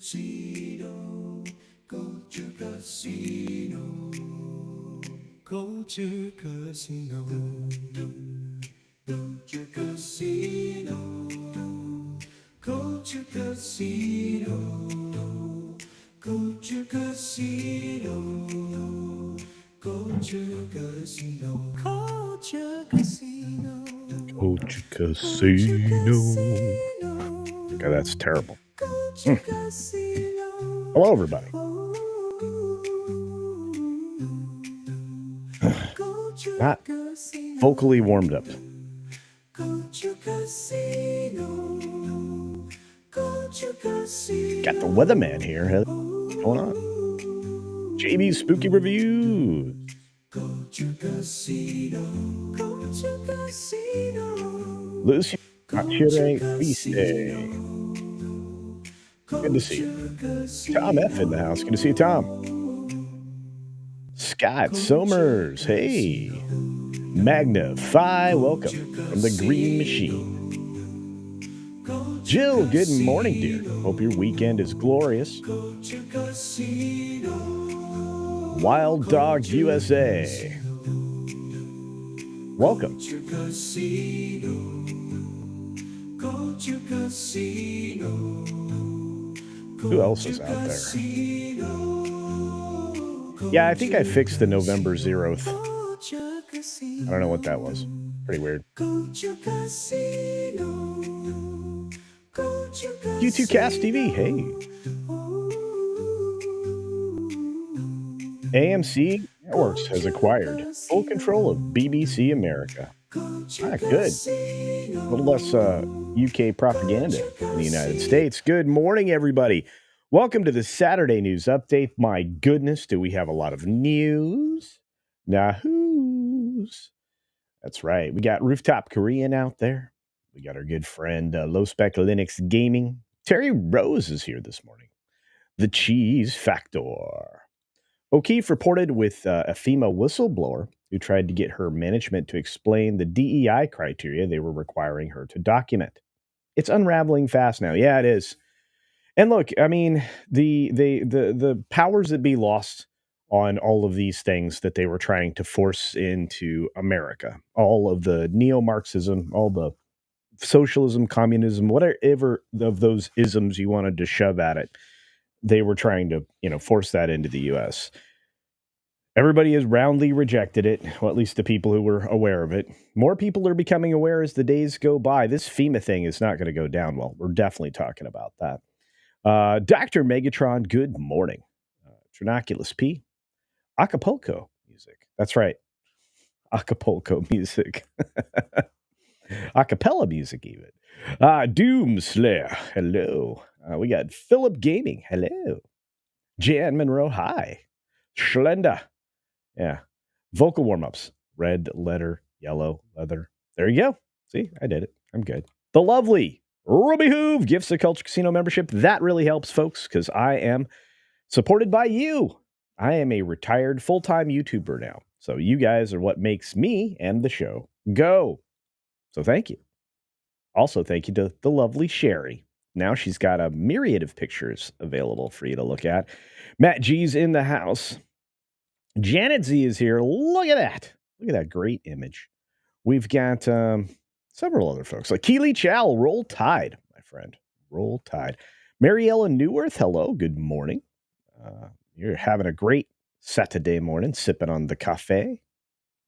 Casino, go to casino, go to casino, go to casino, go to casino, go to casino, go to casino, culture casino, Culture Casino. Okay, that's terrible. Hello, everybody. Not vocally warmed up. Got the weatherman here. What's going on? JB's Spooky Reviews. Lucy Chere Feast Day. Good to see you. Tom F in the house. Good to see you, Tom. Scott Somers. Hey. Magnify. Welcome from the Green Machine. Jill, good morning, dear. Hope your weekend is glorious. Wild Dog USA. Welcome. Who else is out there? Yeah, I think I fixed the November 0th. I don't know what that was. Pretty weird. Q2 Cast TV, hey. AMC Networks has acquired full control of BBC America. Ah, good. A little less UK propaganda in the United States. Good morning, everybody. Welcome to the Saturday News Update. My goodness, do we have a lot of news? Nahoos. That's right. We got Rooftop Korean out there. We got our good friend Low Spec Linux Gaming. Terry Rose is here this morning. The Cheese Factor. O'Keefe reported with a FEMA whistleblower who tried to get her management to explain the DEI criteria they were requiring her to document. It's unraveling fast now. Yeah, it is. And look, I mean, the powers that be lost on all of these things that they were trying to force into America, all of the neo-Marxism, all the socialism, communism, whatever of those isms you wanted to shove at it, they were trying to, force that into the U.S. Everybody has roundly rejected it, well, at least the people who were aware of it. More people are becoming aware as the days go by. This FEMA thing is not going to go down well. We're definitely talking about that. Dr. Megatron, good morning. Trinoculus P. Acapulco music. That's right. Acapulco music. Acapella music, even. Doomslayer. Hello. We got Philip Gaming. Hello. Jan Monroe. Hi. Schlenda. Yeah. Vocal warm-ups. Red letter, yellow leather. There you go. See, I did it. I'm good. The lovely Ruby Hoove gifts a Culture Casino membership. That really helps, folks, because I am supported by you. I am a retired full-time YouTuber now. So you guys are what makes me and the show go. So thank you. Also, thank you to the lovely Sherry. Now she's got a myriad of pictures available for you to look at. Matt G's in the house. Janet Z is here. Look at that. Look at that great image. We've got several other folks like Keely Chow. Roll Tide, my friend. Roll Tide. Mariella Neuwirth. Hello. Good morning. You're having a great Saturday morning, sipping on the cafe.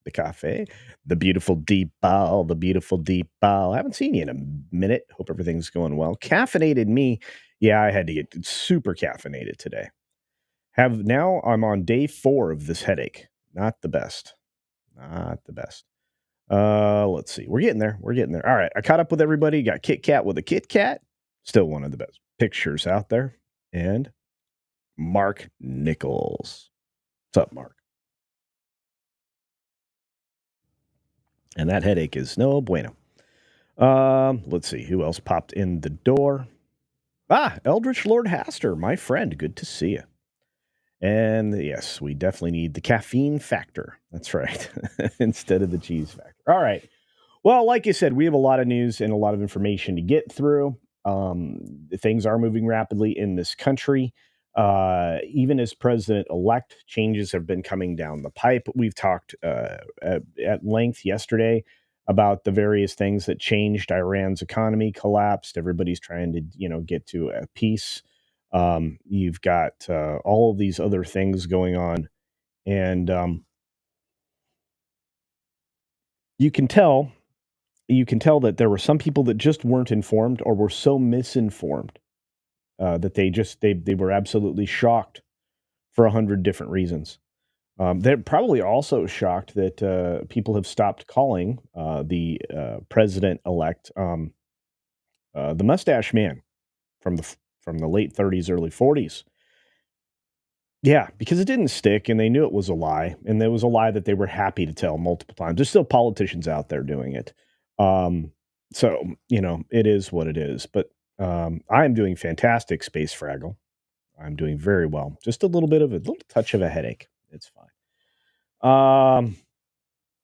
The beautiful deep bow. I haven't seen you in a minute. Hope everything's going well. Caffeinated me. Yeah, I had to get super caffeinated today. Now I'm on day 4 of this headache. Not the best. Let's see. We're getting there. All right. I caught up with everybody. Got Kit Kat with a Kit Kat. Still one of the best pictures out there. And Mark Nichols. What's up, Mark? And that headache is no bueno. Let's see. Who else popped in the door? Eldritch Lord Haster, my friend. Good to see you. And yes, we definitely need the caffeine factor. That's right. Instead of the cheese factor. All right. Well, like you said, we have a lot of news and a lot of information to get through. Things are moving rapidly in this country. Even as president-elect, changes have been coming down the pipe. We've talked at length yesterday about the various things that changed. Iran's economy collapsed. Everybody's trying to, get to a peace. You've got all of these other things going on, and you can tell that there were some people that just weren't informed or were so misinformed that they were absolutely shocked for 100 different reasons. They're probably also shocked that people have stopped calling the president-elect the Mustache Man from the late 30s, early 40s. Yeah, because it didn't stick, and they knew it was a lie, and there was a lie that they were happy to tell multiple times. There's still politicians out there doing it. Um, so, it is what it is. But I am doing fantastic, Space Fraggle. I'm doing very well. Just a little touch of a headache. It's fine.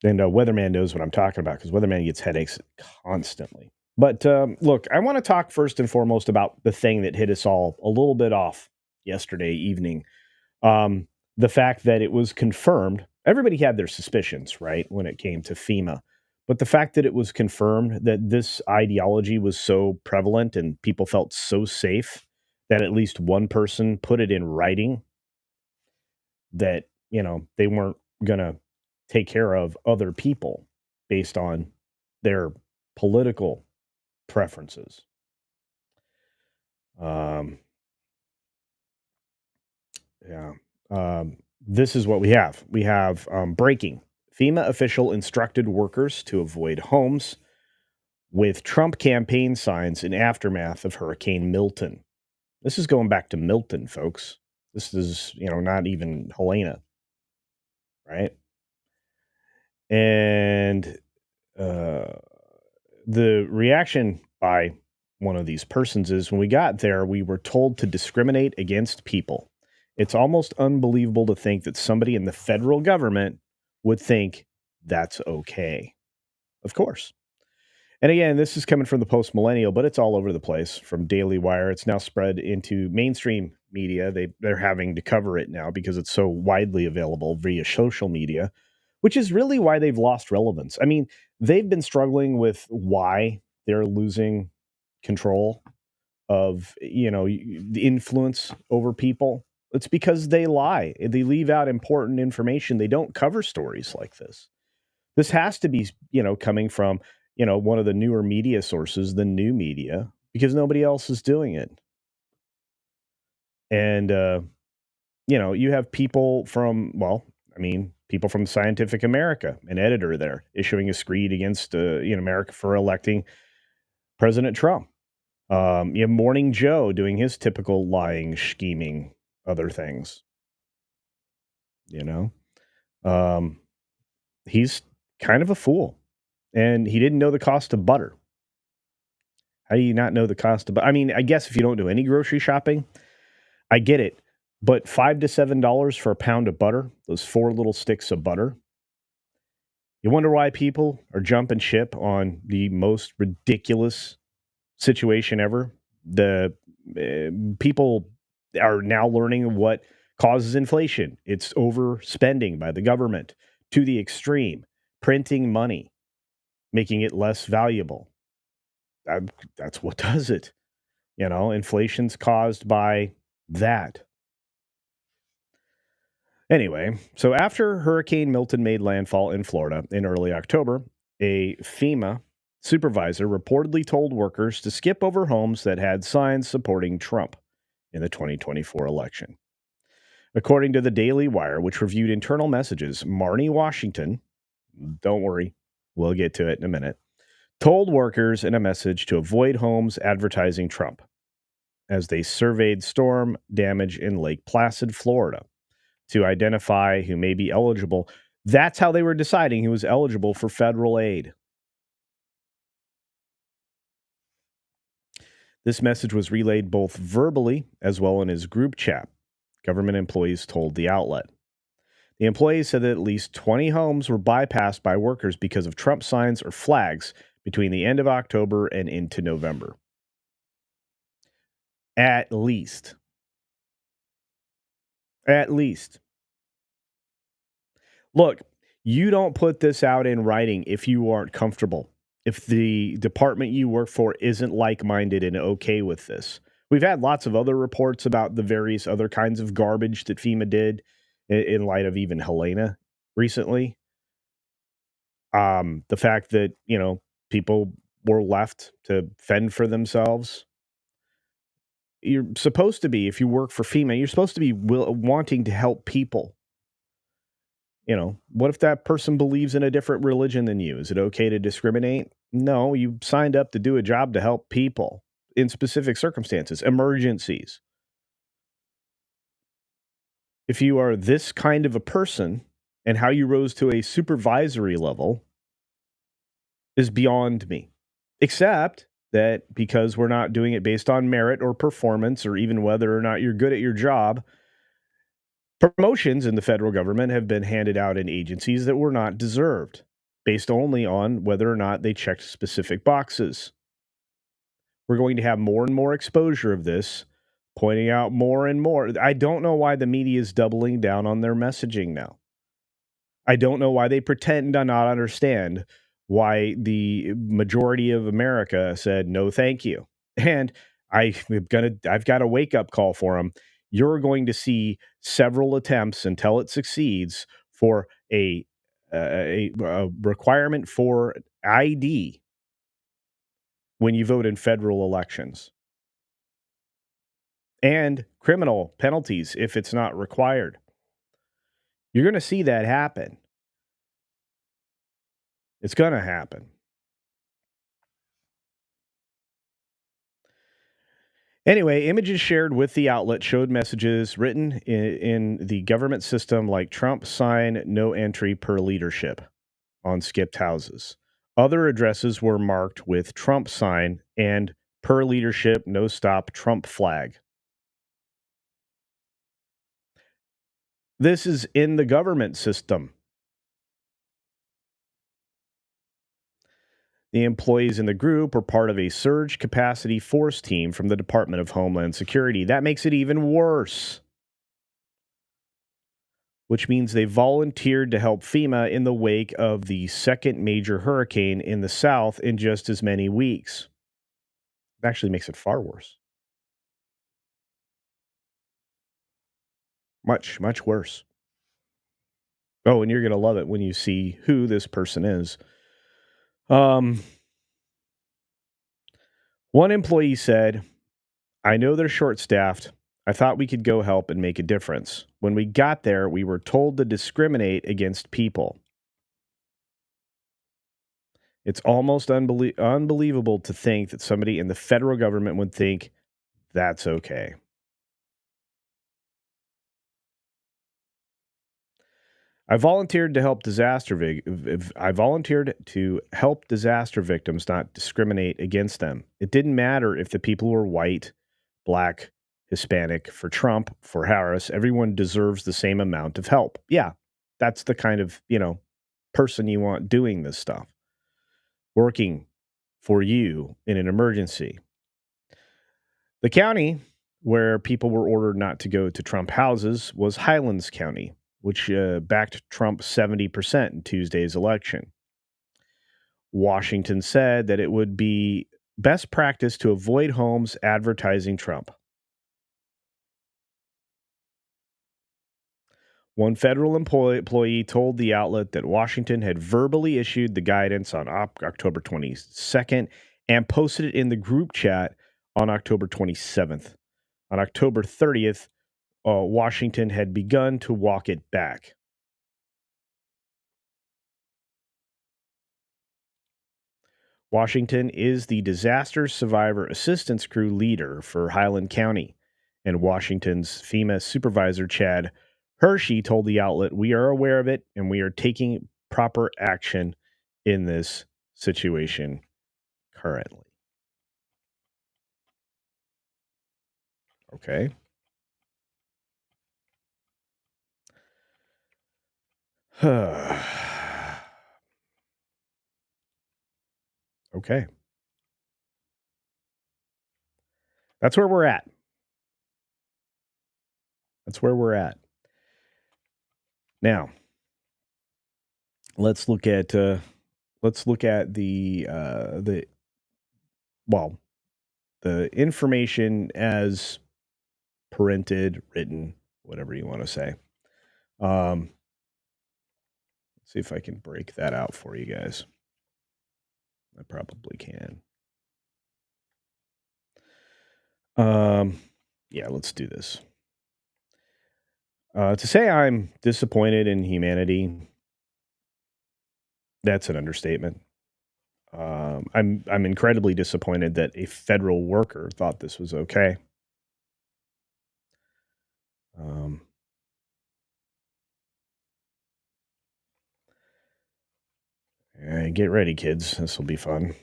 And Weatherman knows what I'm talking about because Weatherman gets headaches constantly. But look, I want to talk first and foremost about the thing that hit us all a little bit off yesterday evening. The fact that it was confirmed, everybody had their suspicions, right, when it came to FEMA. But the fact that it was confirmed that this ideology was so prevalent and people felt so safe that at least one person put it in writing that, they weren't going to take care of other people based on their political preferences. Um, yeah. This is what we have. We have breaking. FEMA official instructed workers to avoid homes with Trump campaign signs in aftermath of Hurricane Milton. This is going back to Milton, folks. This is, not even Helena, right? And the reaction by one of these persons is when we got there, we were told to discriminate against people. It's almost unbelievable to think that somebody in the federal government would think that's okay. Of course. And again, this is coming from the post millennial, but it's all over the place from Daily Wire. It's now spread into mainstream media. They're having to cover it now because it's so widely available via social media, which is really why they've lost relevance. I mean, they've been struggling with why they're losing control of, the influence over people. It's because they lie. They leave out important information. They don't cover stories like this. This has to be, coming from, one of the newer media sources, the new media, because nobody else is doing it. And, you have people from, people from Scientific America, an editor there, issuing a screed against, America for electing President Trump. You have Morning Joe doing his typical lying, scheming, other things. He's kind of a fool. And he didn't know the cost of butter. How do you not know the cost of butter? I mean, I guess if you don't do any grocery shopping, I get it. But $5 to $7 for a pound of butter, those 4 little sticks of butter. You wonder why people are jumping ship on the most ridiculous situation ever. The people are now learning what causes inflation. It's overspending by the government to the extreme, printing money, making it less valuable. That's what does it. Inflation's caused by that. Anyway, so after Hurricane Milton made landfall in Florida in early October, a FEMA supervisor reportedly told workers to skip over homes that had signs supporting Trump in the 2024 election. According to the Daily Wire, which reviewed internal messages, Marnie Washington, don't worry, we'll get to it in a minute, told workers in a message to avoid homes advertising Trump as they surveyed storm damage in Lake Placid, Florida, to identify who may be eligible. That's how they were deciding who was eligible for federal aid. This message was relayed both verbally as well in his group chat, government employees told the outlet. The employees said that at least 20 homes were bypassed by workers because of Trump signs or flags between the end of October and into November. At least. At least. Look, you don't put this out in writing if you aren't comfortable. If the department you work for isn't like minded and okay with this. We've had lots of other reports about the various other kinds of garbage that FEMA did in light of even Helena recently. The fact that, people were left to fend for themselves. You're supposed to be, if you work for FEMA, you're supposed to be wanting to help people. What if that person believes in a different religion than you? Is it okay to discriminate? No, you signed up to do a job to help people in specific circumstances, emergencies. If you are this kind of a person and how you rose to a supervisory level is beyond me. Except that because we're not doing it based on merit or performance or even whether or not you're good at your job, promotions in the federal government have been handed out in agencies that were not deserved, based only on whether or not they checked specific boxes. We're going to have more and more exposure of this, pointing out more and more. I don't know why the media is doubling down on their messaging now. I don't know why they pretend to not understand why the majority of America said no thank you. And I've got a wake up call for them. You're going to see several attempts until it succeeds for a requirement for ID when you vote in federal elections and criminal penalties if it's not required. You're going to see that happen. It's going to happen. Anyway, images shared with the outlet showed messages written in the government system like Trump sign no entry per leadership on skipped houses. Other addresses were marked with Trump sign and per leadership no stop Trump flag. This is in the government system. The employees in the group were part of a surge capacity force team from the Department of Homeland Security. That makes it even worse, which means they volunteered to help FEMA in the wake of the second major hurricane in the South in just as many weeks. It actually makes it far worse. Much, much worse. Oh, and you're going to love it when you see who this person is. One employee said, I know they're short staffed. I thought we could go help and make a difference. When we got there, we were told to discriminate against people. It's almost unbelievable to think that somebody in the federal government would think that's okay. I volunteered to help disaster victims, not discriminate against them. It didn't matter if the people were white, black, Hispanic. For Trump, for Harris, everyone deserves the same amount of help. Yeah, that's the kind of, person you want doing this stuff, working for you in an emergency. The county where people were ordered not to go to Trump houses was Highlands County, which backed Trump 70% in Tuesday's election. Washington said that it would be best practice to avoid homes advertising Trump. One federal employee told the outlet that Washington had verbally issued the guidance on October 22nd and posted it in the group chat on October 27th. On October 30th, Washington had begun to walk it back. Washington is the disaster survivor assistance crew leader for Highland County, and Washington's FEMA supervisor, Chad Hershey, told the outlet, we are aware of it and we are taking proper action in this situation currently. Okay. Okay. That's where we're at. That's where we're at. Now, let's look at the well, the information as printed, written, whatever you want to say. Let's see if I can break that out for you guys. I probably can. Yeah, let's do this. To say I'm disappointed in humanity, that's an understatement. I'm incredibly disappointed that a federal worker thought this was okay. Um, get ready, kids. This will be fun.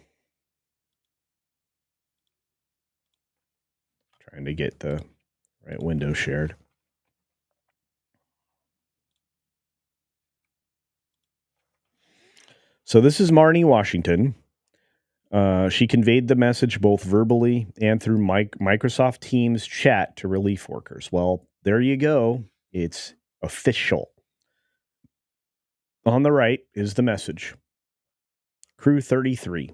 Trying to get the right window shared. So this is Marnie Washington. She conveyed the message both verbally and through Microsoft Teams chat to relief workers. Well, there you go. It's official. On the right is the message. Crew 33,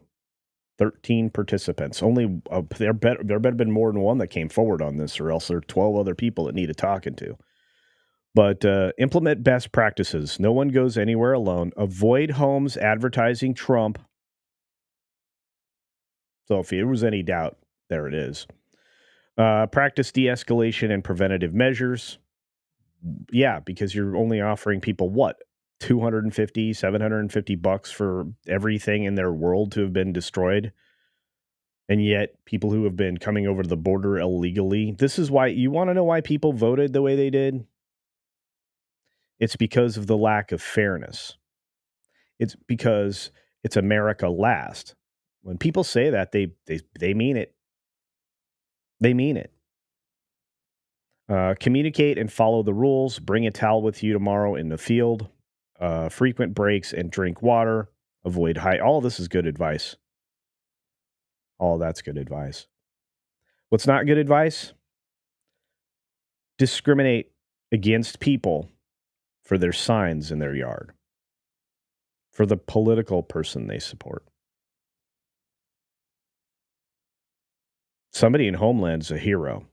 13 participants. Only there better have been more than one that came forward on this, or else there are 12 other people that needed talking to. But implement best practices. No one goes anywhere alone. Avoid homes advertising Trump. So if there was any doubt, there it is. Practice de-escalation and preventative measures. Yeah, because you're only offering people what? 250, 750 bucks for everything in their world to have been destroyed. And yet people who have been coming over the border illegally. This is why you want to know why people voted the way they did? It's because of the lack of fairness. It's because it's America last. When people say that, they mean it. They mean it. Communicate and follow the rules. Bring a towel with you tomorrow in the field. Frequent breaks and drink water. Avoid high. All this is good advice. All that's good advice. What's not good advice? Discriminate against people for their signs in their yard, for the political person they support. Somebody in Homeland is a hero.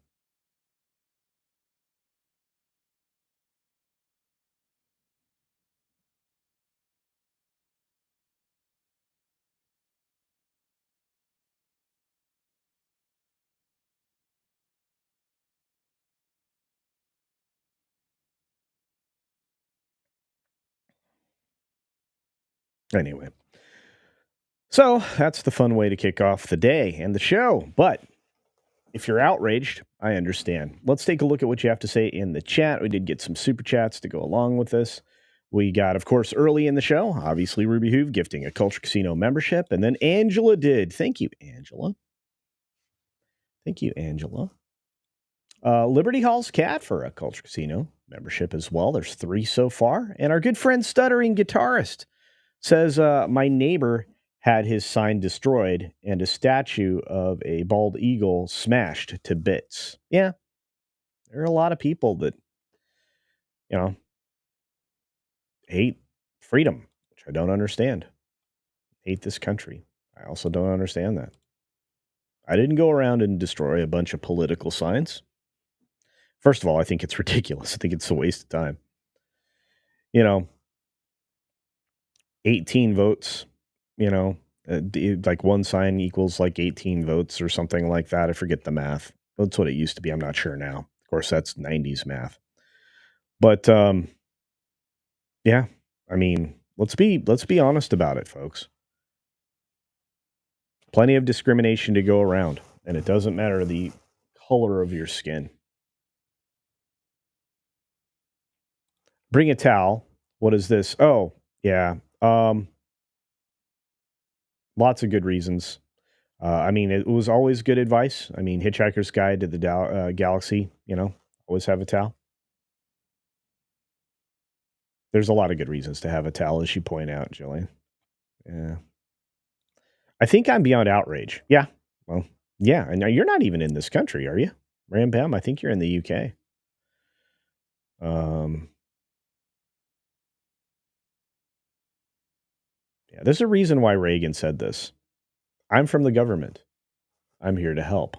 Anyway, so that's the fun way to kick off the day and the show. But if you're outraged, I understand. Let's take a look at what you have to say in the chat. We did get some super chats to go along with this. We got, of course, early in the show, obviously, Ruby Hoove gifting a Culture Casino membership. And then Angela did. Thank you, Angela. Thank you, Angela. Liberty Hall's Cat for a Culture Casino membership as well. There's 3 so far. And our good friend Stuttering Guitarist says, my neighbor had his sign destroyed and a statue of a bald eagle smashed to bits. Yeah, there are a lot of people that, hate freedom, which I don't understand. Hate this country. I also don't understand that. I didn't go around and destroy a bunch of political signs. First of all, I think it's ridiculous. I think it's a waste of time. 18 votes, like one sign equals like 18 votes or something like that. I forget the math. That's what it used to be. I'm not sure now. Of course, that's 90s math. But yeah, I mean, let's be honest about it, folks. Plenty of discrimination to go around, and it doesn't matter the color of your skin. Bring a towel. What is this? Oh, yeah. Lots of good reasons. I mean, it was always good advice. I mean, Hitchhiker's Guide to the Galaxy, always have a towel. There's a lot of good reasons to have a towel, as you point out, Jillian. Yeah. I think I'm beyond outrage. Yeah. Well, yeah. And now you're not even in this country, are you? Ram Bam, I think you're in the UK. Um, yeah, there's a reason why Reagan said this. I'm from the government. I'm here to help.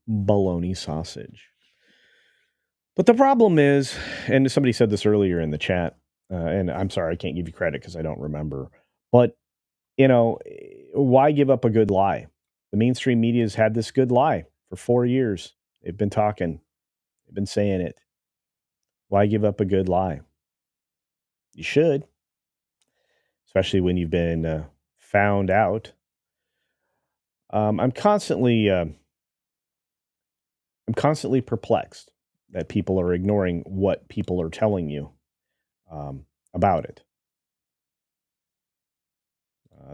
Baloney sausage. But the problem is, and somebody said this earlier in the chat, and I'm sorry, I can't give you credit because I don't remember. But, why give up a good lie? The mainstream media has had this good lie for 4 years. They've been talking, they've been saying it. Why give up a good lie? You should, especially when you've been found out. I'm constantly perplexed that people are ignoring what people are telling you about it.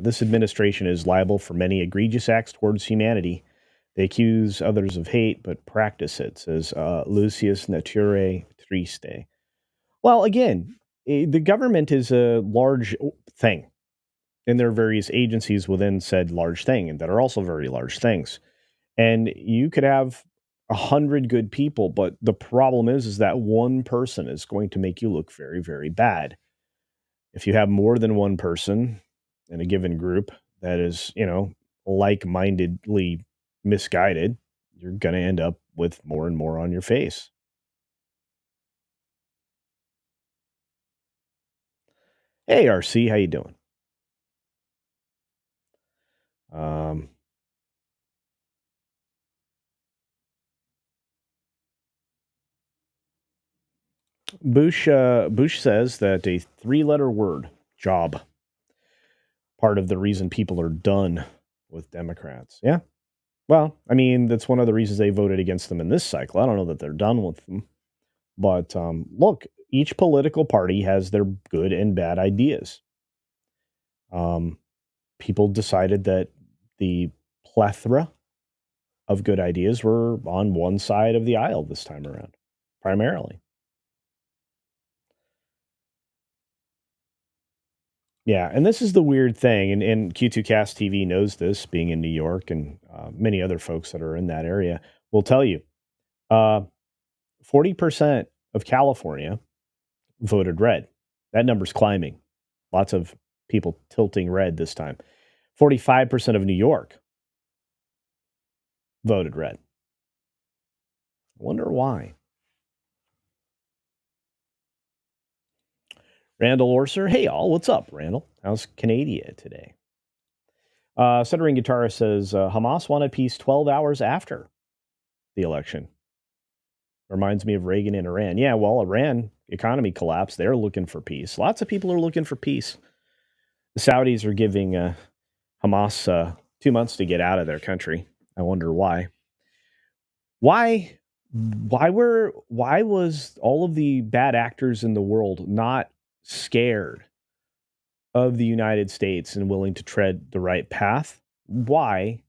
This administration is liable for many egregious acts towards humanity. They accuse others of hate, but practice it, says Lucius Nature Triste. Well, again, the government is a large thing, and there are various agencies within said large thing, and that are also very large things. And you could have 100 good people, but the problem is that one person is going to make you look very, very bad. If you have more than one person in a given group that is, like-mindedly misguided, you're going to end up with more and more on your face. Hey, RC, how you doing? Um, Bush says that a three-letter word, job, part of the reason people are done with Democrats. Yeah. Well, I mean, that's one of the reasons they voted against them in this cycle. I don't know that they're done with them. But look, each political party has their good and bad ideas. People decided that the plethora of good ideas were on one side of the aisle this time around, primarily. Yeah, and this is the weird thing, and Q2 Cast TV knows this, being in New York, and many other folks that are in that area will tell you. 40% of California voted red. That number's climbing. Lots of people tilting red this time. 45% of New York voted red. I wonder why. Randall Orser, hey all, what's up, Randall? How's Canada today? Stuttering Guitarist says Hamas wanted peace 12 hours after the election. Reminds me of Reagan in Iran. Yeah, well, Iran economy collapsed. They're looking for peace. Lots of people are looking for peace. The Saudis are giving Hamas 2 months to get out of their country. I wonder why. Why was all of the bad actors in the world not scared of the United States and willing to tread the right path? Why,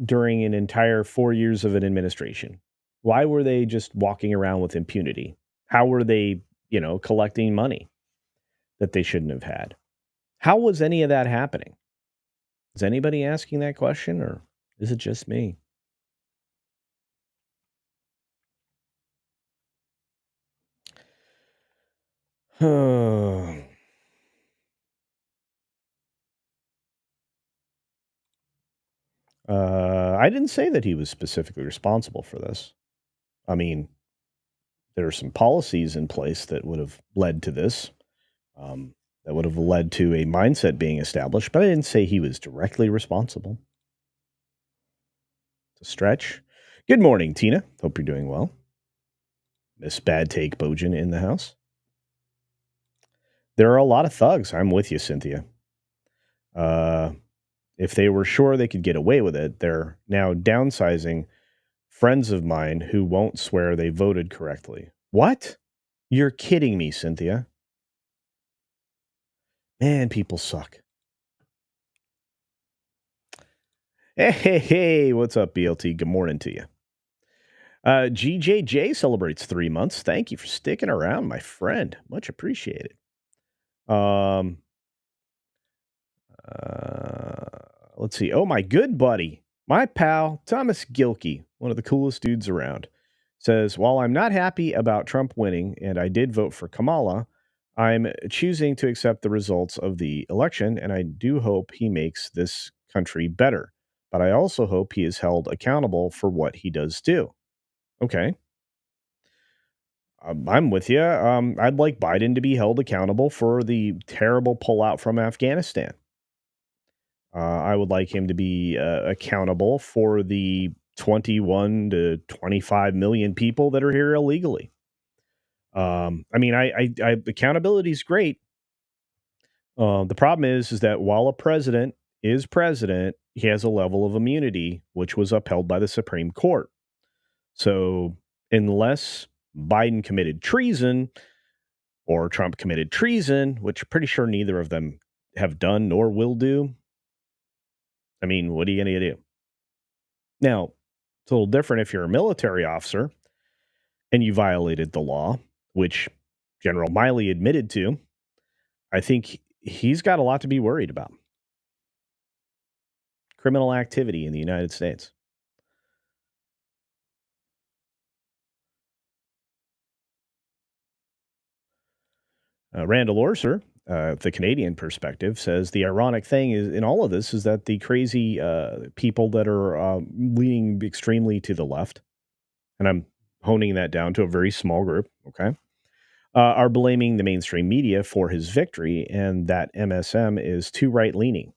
during an entire 4 years of an administration, why were they just walking around with impunity? How were they, collecting money that they shouldn't have had? How was any of that happening? Is anybody asking that question, or is it just me? I didn't say that he was specifically responsible for this. I mean, there are some policies in place that would have led to this, that would have led to a mindset being established, but I didn't say he was directly responsible. It's a stretch. Good morning, Tina. Hope you're doing well. Miss Bad Take Bojan in the house. There are a lot of thugs. I'm with you, Cynthia. If they were sure they could get away with it, they're now downsizing friends of mine who won't swear they voted correctly. What? You're kidding me, Cynthia. Man, people suck. Hey, what's up, BLT? Good morning to you. GJJ celebrates 3 months. Thank you for sticking around, my friend. Much appreciated. Um, let's see. Oh, my good buddy, my pal, Thomas Gilkey, one of the coolest dudes around, says, while I'm not happy about Trump winning, and I did vote for Kamala, I'm choosing to accept the results of the election, and I do hope he makes this country better. But I also hope he is held accountable for what he does do. Okay. I'm with you. I'd like Biden to be held accountable for the terrible pullout from Afghanistan. I would like him to be accountable for the 21 to 25 million people that are here illegally. I mean, accountability is great. The problem is that while a president is president, he has a level of immunity which was upheld by the Supreme Court. So unless Biden committed treason or Trump committed treason, which I'm pretty sure neither of them have done nor will do, I mean, what are you going to do? Now, it's a little different if you're a military officer and you violated the law, which General Miley admitted to. I think he's got a lot to be worried about. Criminal activity in the United States. Randall Orser, the Canadian perspective, says the ironic thing is in all of this is that the crazy people that are leaning extremely to the left, and I'm honing that down to a very small group, okay, are blaming the mainstream media for his victory, and that MSM is too right-leaning.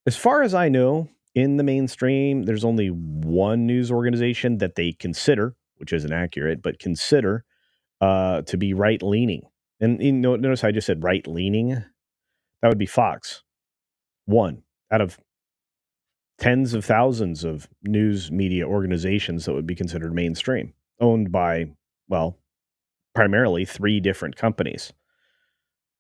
As far as I know, in the mainstream, there's only one news organization that they consider, which isn't accurate, but consider to be right-leaning. And notice I just said right-leaning. That would be Fox. One out of tens of thousands of news media organizations that would be considered mainstream, owned by, well, primarily 3 different companies.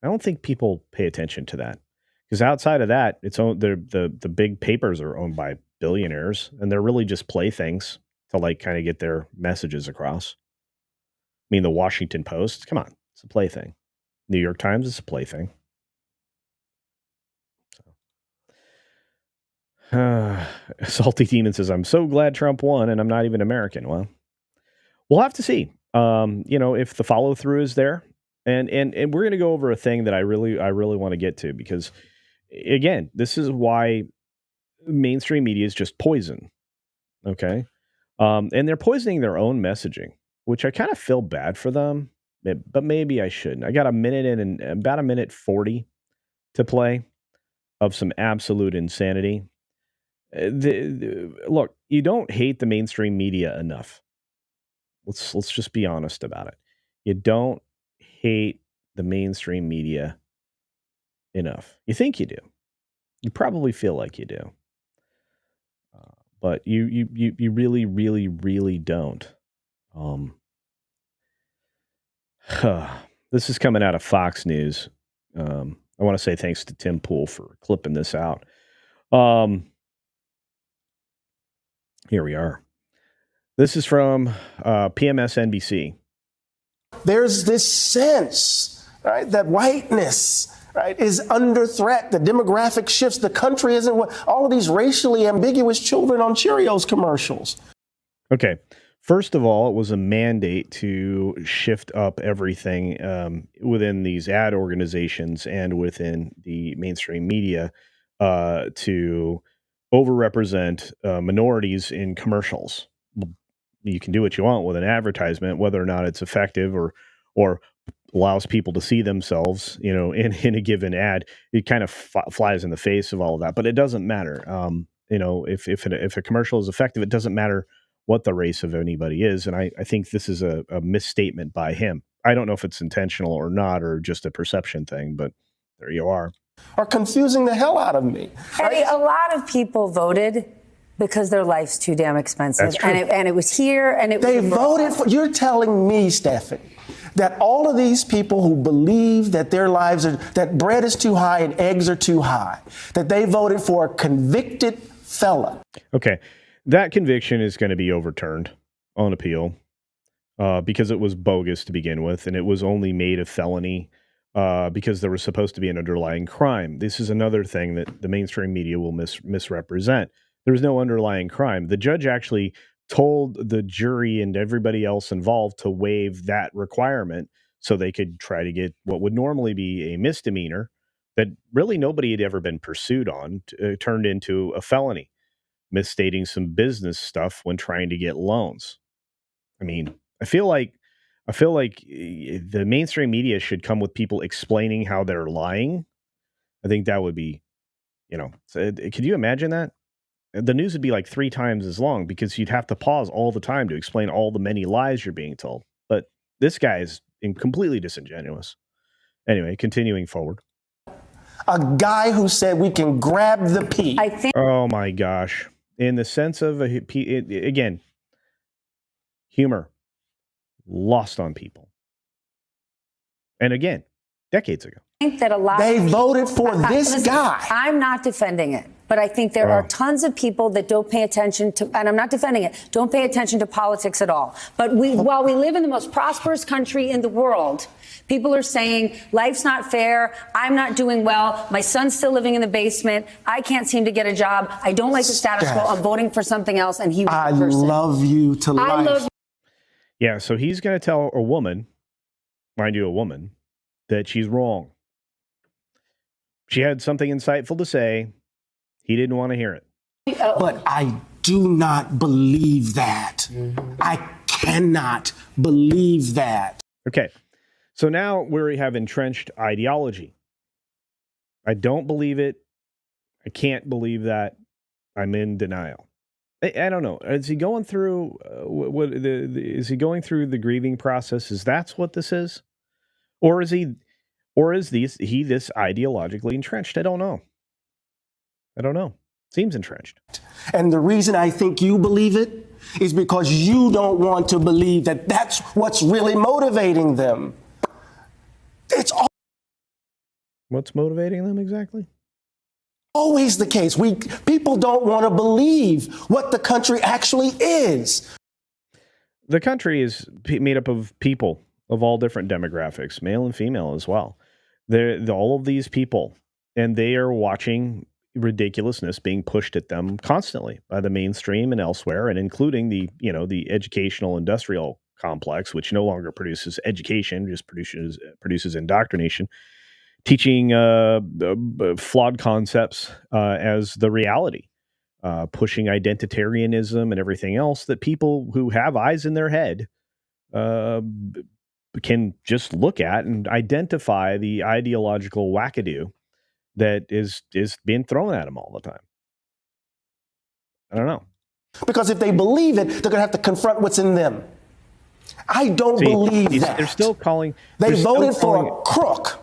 I don't think people pay attention to that because outside of that, it's owned, the big papers are owned by billionaires, and they're really just playthings to like kind of get their messages across. I mean, the Washington Post, come on, it's a plaything. New York Times, it's a plaything. Salty Demon says, "I'm so glad Trump won, and I'm not even American." Well, we'll have to see. If the follow through is there, and we're going to go over a thing that I really want to get to because, again, this is why mainstream media is just poison. Okay, and they're poisoning their own messaging, which I kind of feel bad for them, but maybe I shouldn't. I got a minute and about a minute 40 to play of some absolute insanity. Look, you don't hate the mainstream media enough. Let's just be honest about it. You don't hate the mainstream media enough. You think you do. You probably feel like you do, but you really don't. This is coming out of Fox News. I want to say thanks to Tim Pool for clipping this out. Here we are. This is from PMSNBC. There's this sense, right, that whiteness, right, is under threat. The demographic shifts. The country isn't what all of these racially ambiguous children on Cheerios commercials. Okay. First of all, it was a mandate to shift up everything within these ad organizations and within the mainstream media to overrepresent minorities in commercials. You can do what you want with an advertisement, whether or not it's effective or allows people to see themselves, in a given ad. It kind of flies in the face of all of that, but it doesn't matter. If a commercial is effective, it doesn't matter what the race of anybody is. And I think this is a misstatement by him. I don't know if it's intentional or not, or just a perception thing, but there you are. Are confusing the hell out of me. Eddie, a lot of people voted because their life's too damn expensive. That's true. And it was here and it was They voted for, you're telling me, Stephanie, that all of these people who believe that their lives are, that bread is too high and eggs are too high, that they voted for a convicted fella. Okay. That conviction is going to be overturned on appeal because it was bogus to begin with, and it was only made a felony because there was supposed to be an underlying crime. This is another thing that the mainstream media will misrepresent. There was no underlying crime. The judge actually told the jury and everybody else involved to waive that requirement so they could try to get what would normally be a misdemeanor that really nobody had ever been pursued on, turned into a felony, misstating some business stuff when trying to get loans. I mean, I feel like the mainstream media should come with people explaining how they're lying. I think that would be, could you imagine that? The news would be like 3 times as long because you'd have to pause all the time to explain all the many lies you're being told. But this guy is completely disingenuous. Anyway, continuing forward. A guy who said we can grab the P. I think. Oh my gosh. In the sense of, again, humor lost on people. And again, decades ago. I think that a lot They voted for this listen, guy. I'm not defending it, but I think there are tons of people that don't pay attention to, and I'm not defending it, don't pay attention to politics at all. But while we live in the most prosperous country in the world, people are saying life's not fair. I'm not doing well. My son's still living in the basement. I can't seem to get a job. I don't like the status quo. I'm voting for something else. And he was I the person. love you to life. I love you. Yeah, so he's going to tell a woman, mind you, a woman, that she's wrong. She had something insightful to say. He didn't want to hear it. But I do not believe that. I cannot believe that. Okay, so now we have entrenched ideology. I don't believe it. I can't believe that. I'm in denial. I don't know. Is he going through is he going through the grieving process? Is that what this is, or is he this ideologically entrenched? I don't know. Seems entrenched. And the reason I think you believe it is because you don't want to believe that that's what's really motivating them. It's What's motivating them exactly? always the case. People don't want to believe what the country actually is. The country is made up of people of all different demographics, male and female as well. They're all of these people, and they are watching ridiculousness being pushed at them constantly by the mainstream and elsewhere, and including the educational industrial complex, which no longer produces education, just produces indoctrination, teaching flawed concepts as the reality, pushing identitarianism and everything else that people who have eyes in their head can just look at and identify the ideological wackadoo that is being thrown at them all the time. I don't know. Because if they believe it, they're going to have to confront what's in them. I don't believe that. They're still calling. They voted for a crook.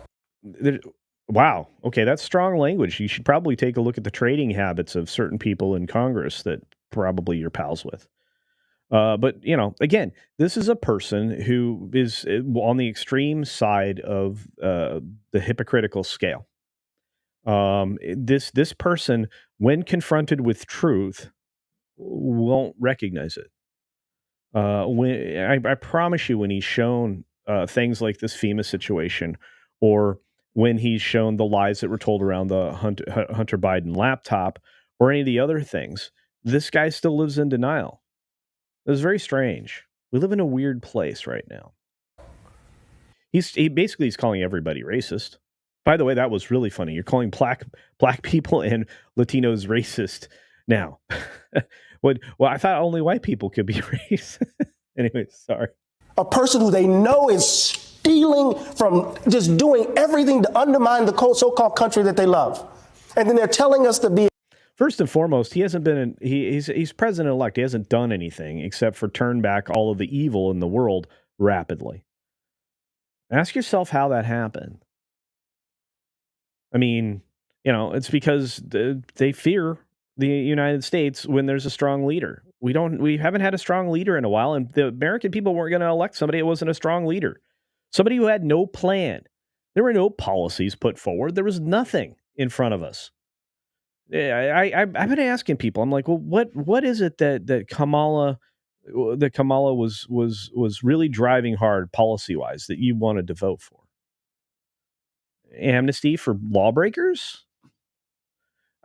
Wow. Okay, that's strong language. You should probably take a look at the trading habits of certain people in Congress that probably you're pals with. But, again, this is a person who is on the extreme side of the hypocritical scale. This person, when confronted with truth, won't recognize it. I promise you, when he's shown things like this FEMA situation, or when he's shown the lies that were told around the Hunter Biden laptop, or any of the other things, this guy still lives in denial. It's very strange. We live in a weird place right now. He's calling everybody racist. By the way, that was really funny. You're calling black people and Latinos racist now. Well, I thought only white people could be racist. Anyway, sorry. A person who they know is stealing from, just doing everything to undermine the so-called country that they love. And then they're telling us to be. First and foremost, he hasn't been he's president-elect. He hasn't done anything except for turn back all of the evil in the world rapidly. Ask yourself how that happened. I mean, it's because they fear the United States when there's a strong leader. We haven't had a strong leader in a while, and the American people weren't going to elect somebody who wasn't a strong leader. Somebody who had no plan. There were no policies put forward. There was nothing in front of us. I've been asking people. I'm like, well, what is it that Kamala was really driving hard policy wise that you wanted to vote for? Amnesty for lawbreakers?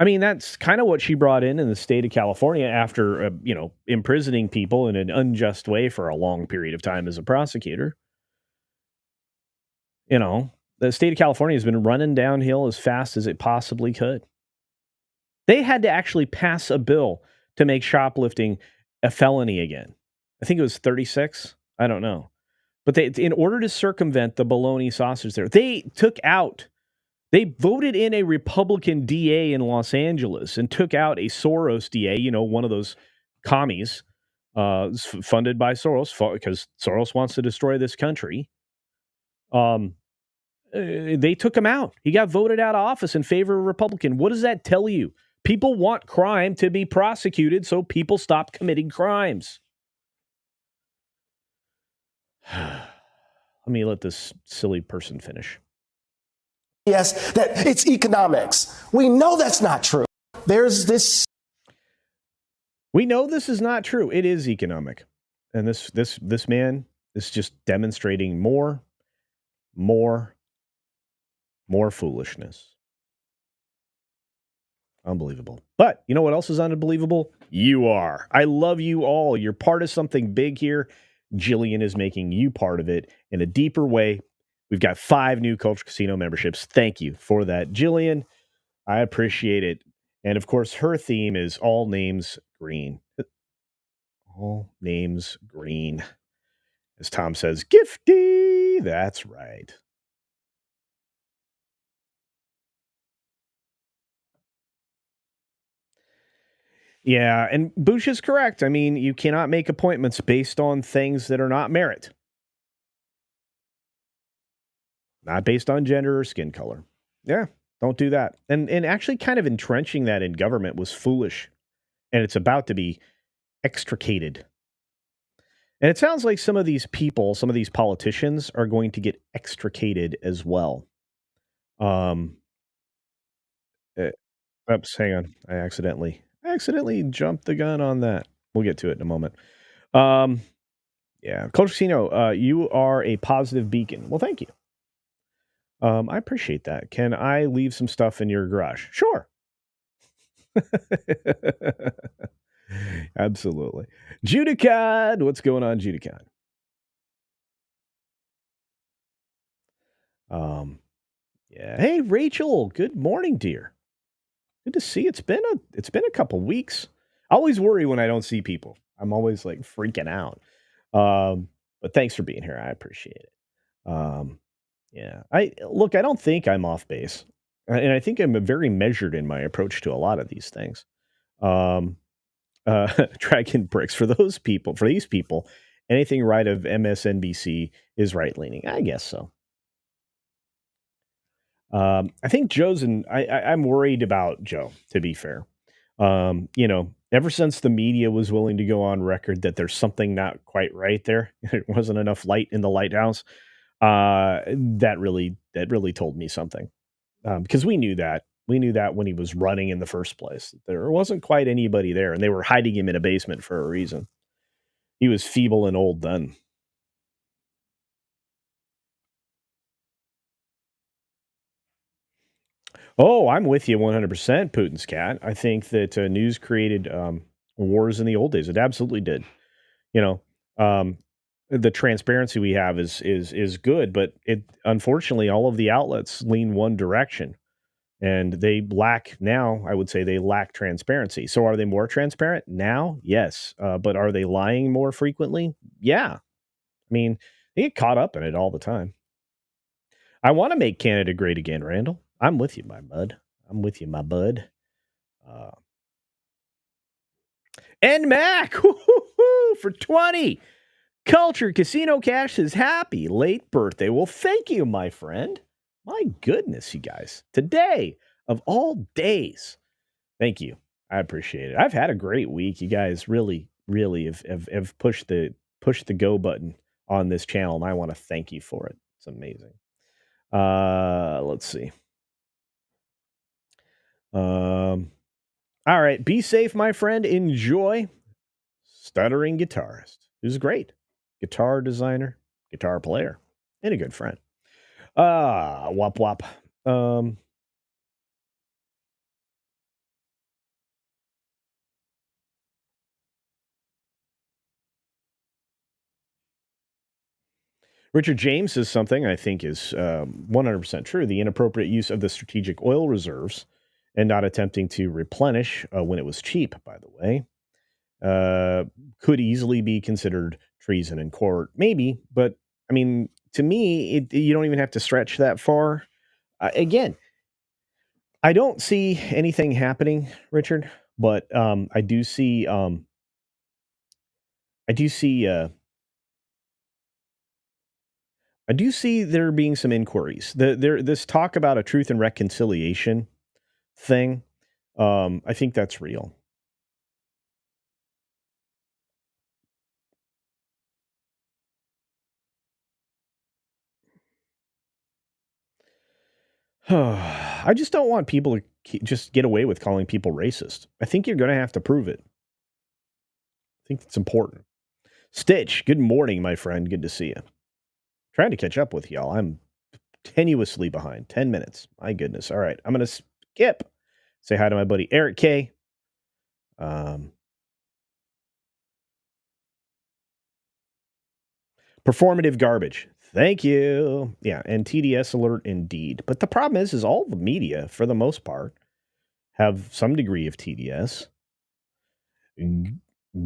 I mean, that's kind of what she brought in the state of California after, imprisoning people in an unjust way for a long period of time as a prosecutor. The state of California has been running downhill as fast as it possibly could. They had to actually pass a bill to make shoplifting a felony again. I think it was 36. I don't know. But in order to circumvent the bologna sausage there, they voted in a Republican DA in Los Angeles and took out a Soros DA, one of those commies funded by Soros because Soros wants to destroy this country. They took him out. He got voted out of office in favor of a Republican. What does that tell you? People want crime to be prosecuted, so people stop committing crimes. Let me let this silly person finish. Yes, that it's economics. We know that's not true. There's this. We know this is not true. It is economic. And this man is just demonstrating more foolishness. Unbelievable. But you know what else is unbelievable? You are. I love you all. You're part of something big here. Jillian is making you part of it in a deeper way. We've got 5 new Culture Casino memberships. Thank you for that, Jillian. I appreciate it. And of course, her theme is all names green. All names green. As Tom says, gifty. That's right. Yeah, and Bush is correct. I mean, you cannot make appointments based on things that are not merit. Not based on gender or skin color. Yeah, don't do that. And actually kind of entrenching that in government was foolish. And it's about to be extricated. And it sounds like some of these people, some of these politicians are going to get extricated as well. Oops, hang on. I accidentally jumped the gun on that. We'll get to it in a moment. Yeah, Coach Casino, you are a positive beacon. Well, thank you. I appreciate that. Can I leave some stuff in your garage? Sure. Absolutely. Judicad, what's going on, Judicad? Yeah. Hey, Rachel. Good morning, dear. Good to see you. It's been a couple weeks. I always worry when I don't see people. I'm always like freaking out. But thanks for being here. I appreciate it. Yeah. I don't think I'm off base. And I think I'm very measured in my approach to a lot of these things. Dragon bricks for these people, anything right of MSNBC is right leaning. I guess so. I think Joe's I'm worried about Joe, to be fair. Ever since the media was willing to go on record that there's something not quite right there, there wasn't enough light in the lighthouse. That really told me something. Because we knew that. We knew that when he was running in the first place. There wasn't quite anybody there, and they were hiding him in a basement for a reason. He was feeble and old then. Oh, I'm with you 100%, Putin's cat. I think that news created wars in the old days. It absolutely did. The transparency we have is good, but unfortunately all of the outlets lean one direction. And they lack now, I would say they lack transparency. So are they more transparent now? Yes. But are they lying more frequently? Yeah. I mean, they get caught up in it all the time. I want to make Canada great again, Randall. I'm with you, my bud. I'm with you, my bud. And Mac for 20. Culture Casino Cash says, happy late birthday. Well, thank you, my friend. My goodness, you guys. Today, of all days. Thank you. I appreciate it. I've had a great week. You guys really have pushed the go button on this channel, and I want to thank you for it. It's amazing. Let's see. All right. Be safe, my friend. Enjoy. Stuttering guitarist, who's great. Guitar designer, guitar player, and a good friend. Wop wop. Richard James says something I think is 100% true. The inappropriate use of the strategic oil reserves and not attempting to replenish when it was cheap, by the way, could easily be considered treason in court. Maybe, but I mean, to me, you don't even have to stretch that far. Again, I don't see anything happening, Richard, but I do see, I do see, I do see there being some inquiries. This talk about a truth and reconciliation thing, I think that's real. I just don't want people to just get away with calling people racist. I think you're going to have to prove it. I think it's important. Stitch, good morning, my friend. Good to see you. Trying to catch up with y'all. I'm tenuously behind. 10 minutes. My goodness. All right. I'm going to skip. Say hi to my buddy Eric K. Performative garbage. Thank you. Yeah, and TDS alert indeed. But the problem is all the media, for the most part, have some degree of TDS.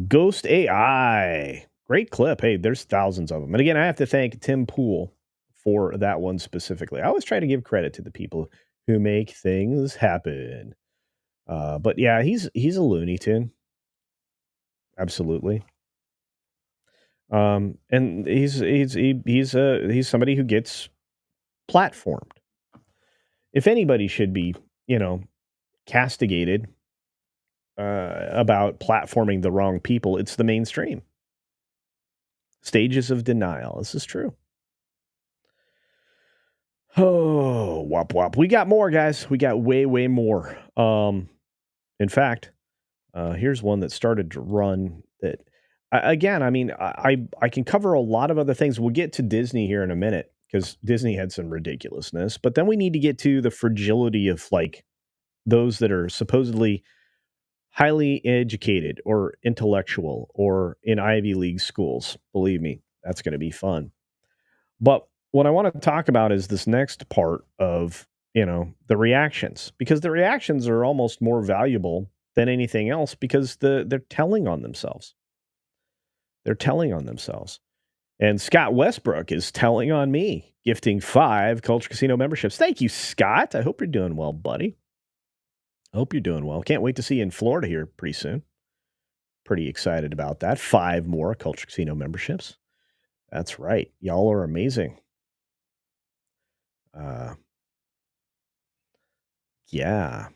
Ghost AI. Great clip. Hey, there's thousands of them. And again, I have to thank Tim Pool for that one specifically. I always try to give credit to the people who make things happen. But yeah, he's a Looney Tune. Absolutely. And he's somebody who gets platformed. If anybody should be, castigated about platforming the wrong people, it's the mainstream. Stages of denial. This is true. Oh, wop wop. We got more, guys. We got way, way more. In fact, here's one that started to run that again, I mean, I can cover a lot of other things. We'll get to Disney here in a minute because Disney had some ridiculousness, but then we need to get to the fragility of like those that are supposedly highly educated or intellectual or in Ivy League schools. Believe me, that's going to be fun. But what I want to talk about is this next part of, the reactions, because the reactions are almost more valuable than anything else because they're telling on themselves. They're telling on themselves. And Scott Westbrook is telling on me, gifting 5 Culture Casino memberships. Thank you, Scott. I hope you're doing well, buddy. I hope you're doing well. Can't wait to see you in Florida here pretty soon. Pretty excited about that. 5 more Culture Casino memberships. That's right. Y'all are amazing. Yeah.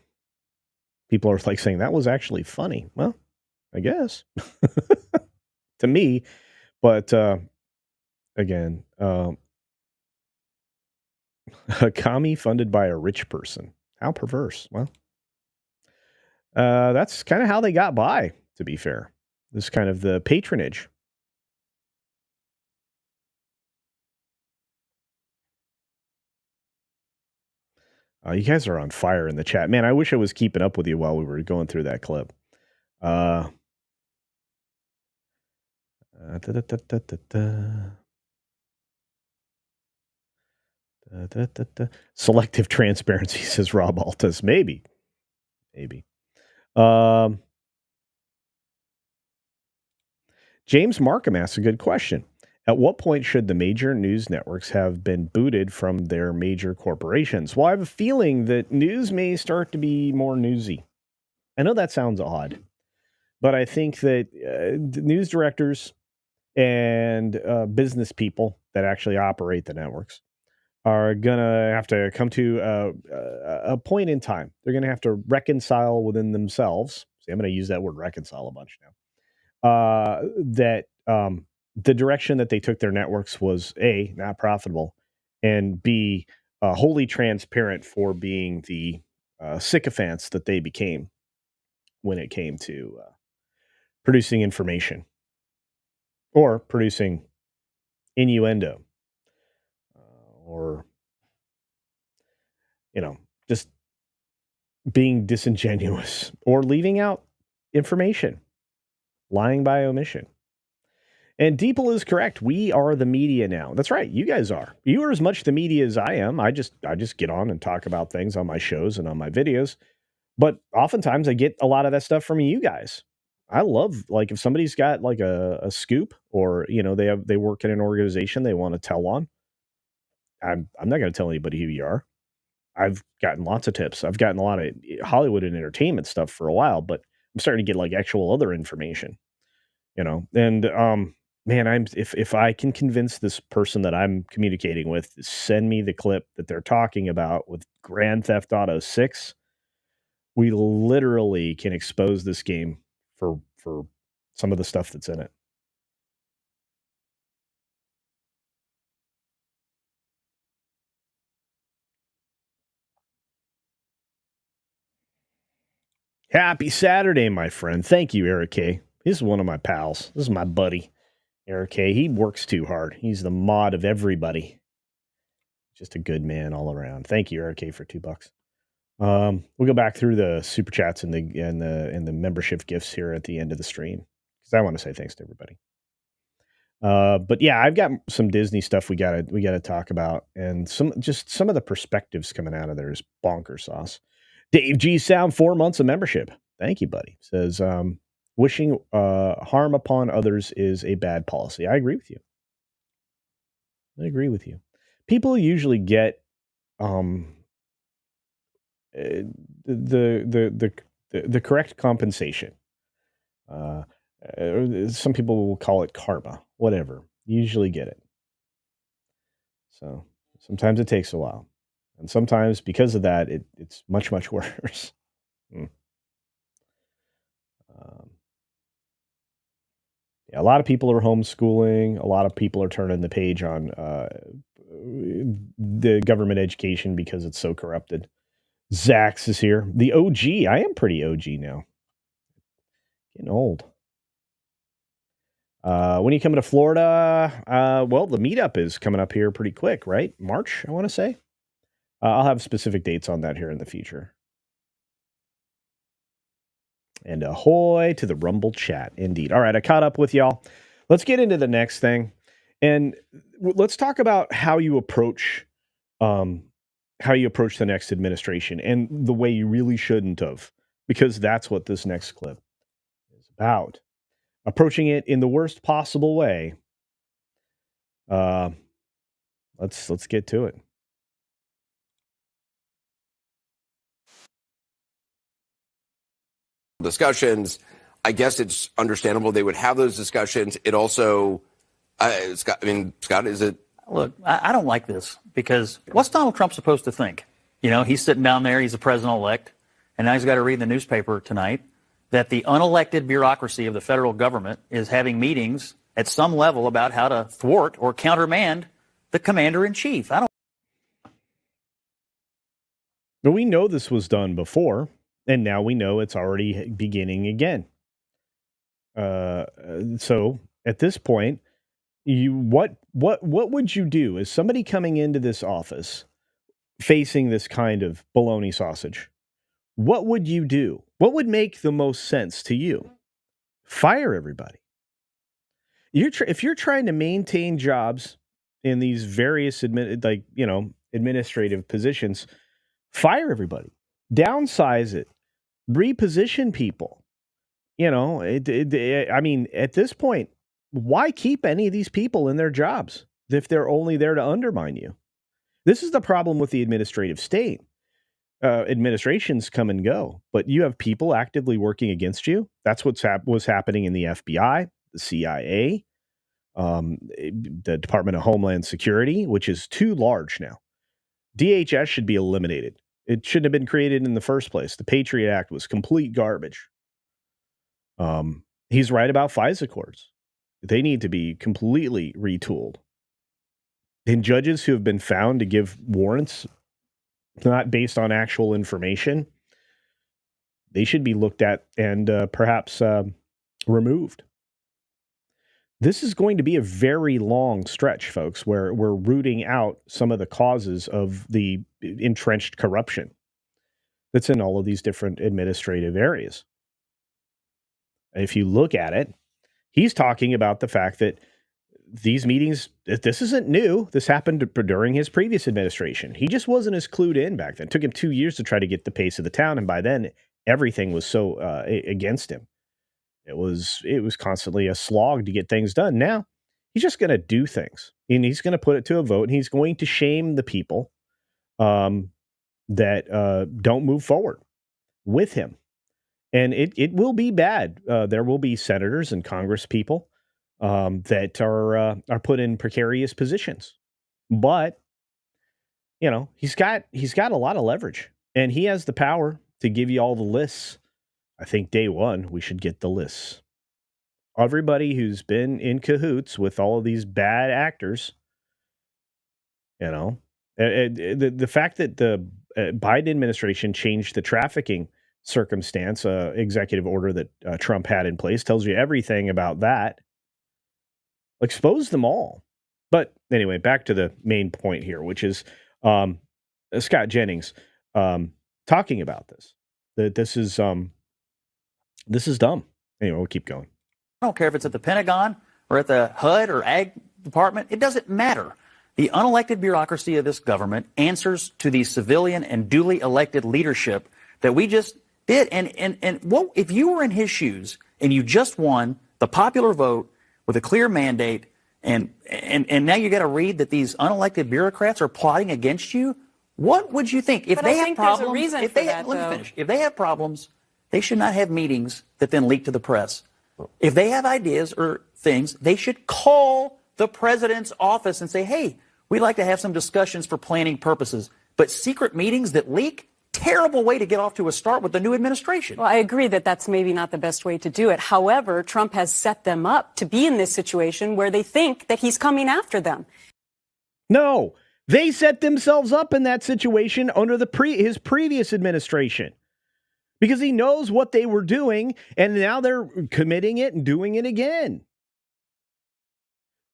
People are like saying that was actually funny. Well, I guess to me, but again, a commie funded by a rich person. How perverse. Well, that's kind of how they got by, to be fair. This kind of the patronage. You guys are on fire in the chat. Man, I wish I was keeping up with you while we were going through that clip. Selective transparency, says Rob Altus. Maybe. James Markham asks a good question. At what point should the major news networks have been booted from their major corporations? Well, I have a feeling that news may start to be more newsy. I know that sounds odd, but I think that news directors and business people that actually operate the networks are going to have to come to a point in time. They're going to have to reconcile within themselves. See, I'm going to use that word reconcile a bunch now. That the direction that they took their networks was A, not profitable, and B, wholly transparent for being the sycophants that they became when it came to producing information or producing innuendo or, just being disingenuous or leaving out information, lying by omission. And Deeple is correct. We are the media now. That's right. You guys are. You are as much the media as I am. I just get on and talk about things on my shows and on my videos. But oftentimes I get a lot of that stuff from you guys. I love, like, if somebody's got like a scoop, or they work in an organization they want to tell on. I'm not going to tell anybody who you are. I've gotten lots of tips. I've gotten a lot of Hollywood and entertainment stuff for a while, but I'm starting to get like actual other information, And man, if I can convince this person that I'm communicating with to send me the clip that they're talking about with Grand Theft Auto 6, we literally can expose this game for some of the stuff that's in it. Happy Saturday, my friend. Thank you, Eric K. This is one of my pals. This is my buddy, Eric K. He works too hard. He's the mod of everybody. Just a good man all around. Thank you, Eric K, for $2. We'll go back through the super chats and the membership gifts here at the end of the stream, because I want to say thanks to everybody. But yeah, I've got some Disney stuff we gotta talk about, and some of the perspectives coming out of there is bonker sauce. Dave G Sound, 4 months of membership. Thank you, buddy. Says wishing harm upon others is a bad policy. I agree with you. People usually get the correct compensation. Some people will call it karma, whatever. You usually get it. So sometimes it takes a while. And sometimes because of that, it's much, much worse. Yeah, a lot of people are homeschooling. A lot of people are turning the page on the government education because it's so corrupted. Zax is here. The OG. I am pretty OG now. Getting old. When are you coming to Florida? Well, the meetup is coming up here pretty quick, right? March, I want to say. I'll have specific dates on that here in the future. And ahoy to the Rumble chat, indeed. All right, I caught up with y'all. Let's get into the next thing, and let's talk about how you approach the next administration, and the way you really shouldn't have, because that's what this next clip is about. Approaching it in the worst possible way. Let's get to it. Discussions. I guess it's understandable they would have those discussions. It also, Scott, is it? Look, I don't like this, because what's Donald Trump supposed to think? He's sitting down there, he's the president-elect, and now he's got to read in the newspaper tonight that the unelected bureaucracy of the federal government is having meetings at some level about how to thwart or countermand the commander-in-chief. But we know this was done before, and now we know it's already beginning again. So at this point, what would you do as somebody coming into this office facing this kind of bologna sausage? What would you do? What would make the most sense to you? Fire everybody. If you're trying to maintain jobs in these various administrative positions, fire everybody. Downsize it. Reposition people. I mean, at this point, why keep any of these people in their jobs if they're only there to undermine you? This is the problem with the administrative state. Administrations come and go, but you have people actively working against you. That's was happening in the FBI, the CIA, the Department of Homeland Security, which is too large now. DHS should be eliminated. It shouldn't have been created in the first place. The Patriot Act was complete garbage. He's right about FISA courts. They need to be completely retooled. And judges who have been found to give warrants not based on actual information, they should be looked at and perhaps removed. This is going to be a very long stretch, folks, where we're rooting out some of the causes of the entrenched corruption that's in all of these different administrative areas. If you look at it, He's talking about the fact that these meetings, this isn't new. This happened during his previous administration. He just wasn't as clued in back then. It took him 2 years to try to get the pace of the town, and by then everything was so against him. It was constantly a slog to get things done. Now he's just going to do things, and he's going to put it to a vote, and he's going to shame the people that don't move forward with him. And it will be bad. There will be senators and Congress people that are put in precarious positions. But he's got a lot of leverage, and he has the power to give you all the lists. I think day one we should get the lists. Everybody who's been in cahoots with all of these bad actors. The fact that the Biden administration changed the trafficking circumstance, executive order that Trump had in place, tells you everything about that. Expose them all. But anyway, back to the main point here, which is Scott Jennings talking about this. That this is dumb. Anyway, we'll keep going. I don't care if it's at the Pentagon or at the HUD or Ag Department. It doesn't matter. The unelected bureaucracy of this government answers to the civilian and duly elected leadership that we just did. And what if you were in his shoes and you just won the popular vote with a clear mandate, and now you got to read that these unelected bureaucrats are plotting against you? What would you think? If they have problems, let me finish. If they have problems, they should not have meetings that then leak to the press. If they have ideas or things, they should call the president's office and say, hey, we'd like to have some discussions for planning purposes. But secret meetings that leak, terrible way to get off to a start with the new administration. Well, I agree that that's maybe not the best way to do it. However, Trump has set them up to be in this situation where they think that he's coming after them. No, they set themselves up in that situation under his previous administration. Because he knows what they were doing, and now they're committing it and doing it again.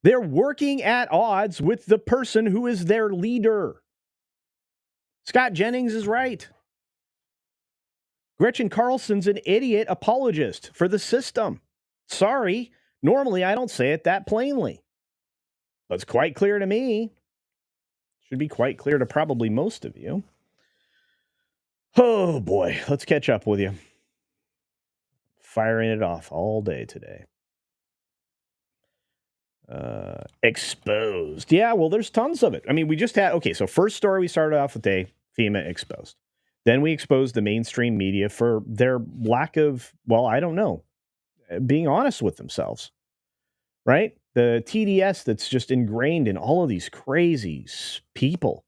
They're working at odds with the person who is their leader. Scott Jennings is right. Gretchen Carlson's an idiot apologist for the system. Sorry, normally I don't say it that plainly. But it's quite clear to me. Should be quite clear to probably most of you. Oh boy, let's catch up with you. Firing it off all day today. Exposed. Yeah, well, there's tons of it. I mean, we just had, so first story we started off with FEMA exposed. Then we exposed the mainstream media for their lack of, I don't know, being honest with themselves, right? The TDS that's just ingrained in all of these crazy people,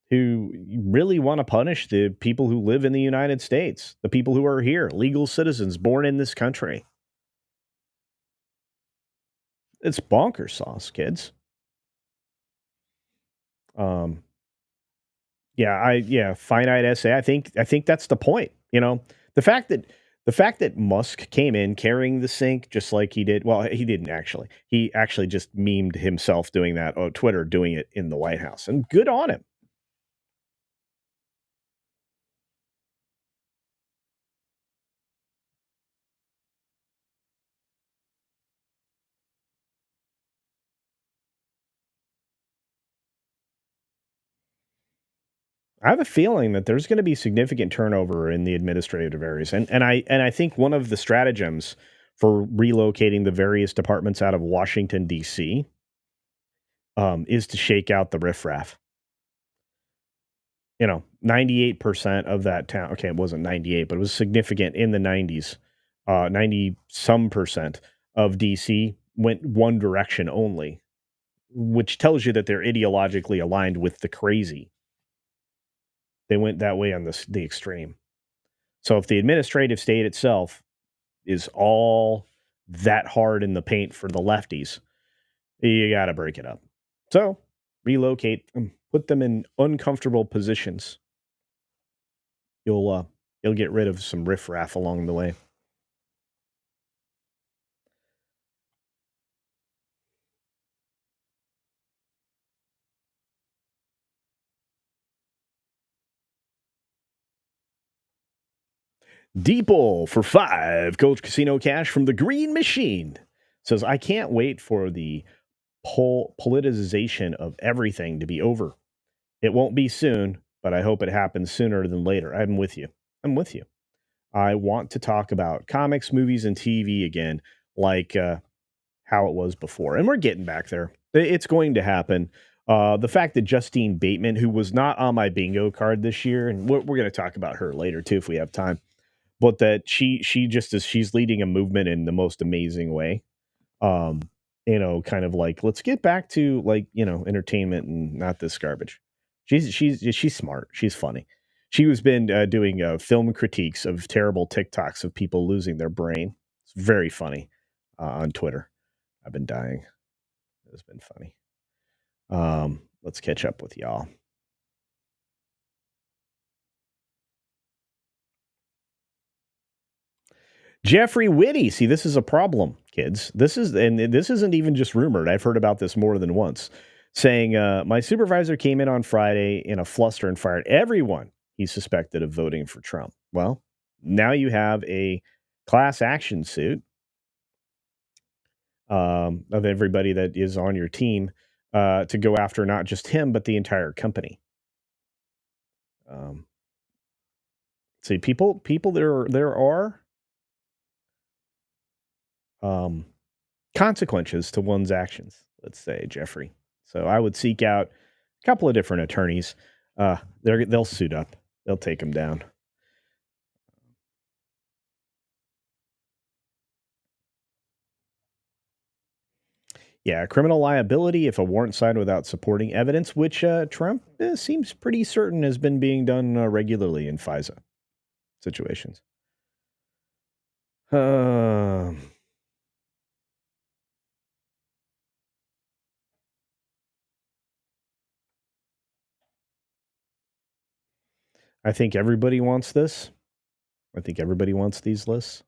who really want to punish the people who live in the United States, the people who are here, legal citizens born in this country. It's bonkers sauce, kids. Finite essay. I think that's the point. The fact that Musk came in carrying the sink just like he did. Well, he didn't actually. He actually just memed himself doing that on Twitter, doing it in the White House, and good on him. I have a feeling that there's going to be significant turnover in the administrative areas, and I think one of the stratagems for relocating the various departments out of Washington D.C. Is to shake out the riffraff. 98% of that town. Okay, it wasn't 98, but it was significant in the 90s. 90 some percent of D.C. went one direction only, which tells you that they're ideologically aligned with the crazy. They went that way on the extreme. So if the administrative state itself is all that hard in the paint for the lefties, you got to break it up. So relocate them, put them in uncomfortable positions. You'll get rid of some riffraff along the way. Deeple for 5. Coach Casino Cash from the Green Machine says, I can't wait for the politicization of everything to be over. It won't be soon, but I hope it happens sooner than later. I'm with you. I want to talk about comics, movies, and TV again, like how it was before. And we're getting back there. It's going to happen. The fact that Justine Bateman, who was not on my bingo card this year, and we're going to talk about her later too if we have time, but that she's leading a movement in the most amazing way. Kind of like, let's get back to entertainment and not this garbage. She's smart. She's funny. She has been doing film critiques of terrible TikToks of people losing their brain. It's very funny on Twitter. I've been dying. It's been funny. Let's catch up with y'all. Jeffrey Whitty. See, this is a problem, kids. This isn't even just rumored. I've heard about this more than once. Saying, my supervisor came in on Friday in a fluster and fired everyone he suspected of voting for Trump. Well, now you have a class action suit of everybody that is on your team to go after not just him, but the entire company. See, people, there are consequences to one's actions, let's say, Jeffrey. So I would seek out a couple of different attorneys. They'll suit up. They'll take him down. Yeah, criminal liability if a warrant signed without supporting evidence, which Trump seems pretty certain has been being done regularly in FISA situations. I think everybody wants this. I think everybody wants these lists.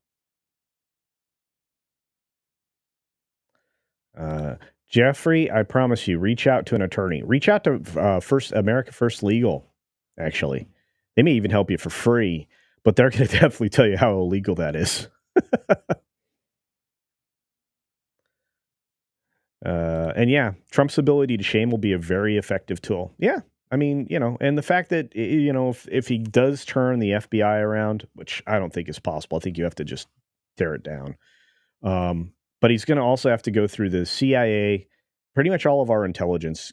Jeffrey, I promise you, reach out to an attorney. Reach out to America First Legal, actually. They may even help you for free, but they're going to definitely tell you how illegal that is. And yeah, Trump's ability to shame will be a very effective tool. Yeah. I mean, and the fact that, if he does turn the FBI around, which I don't think is possible, I think you have to just tear it down. But he's going to also have to go through the CIA, pretty much all of our intelligence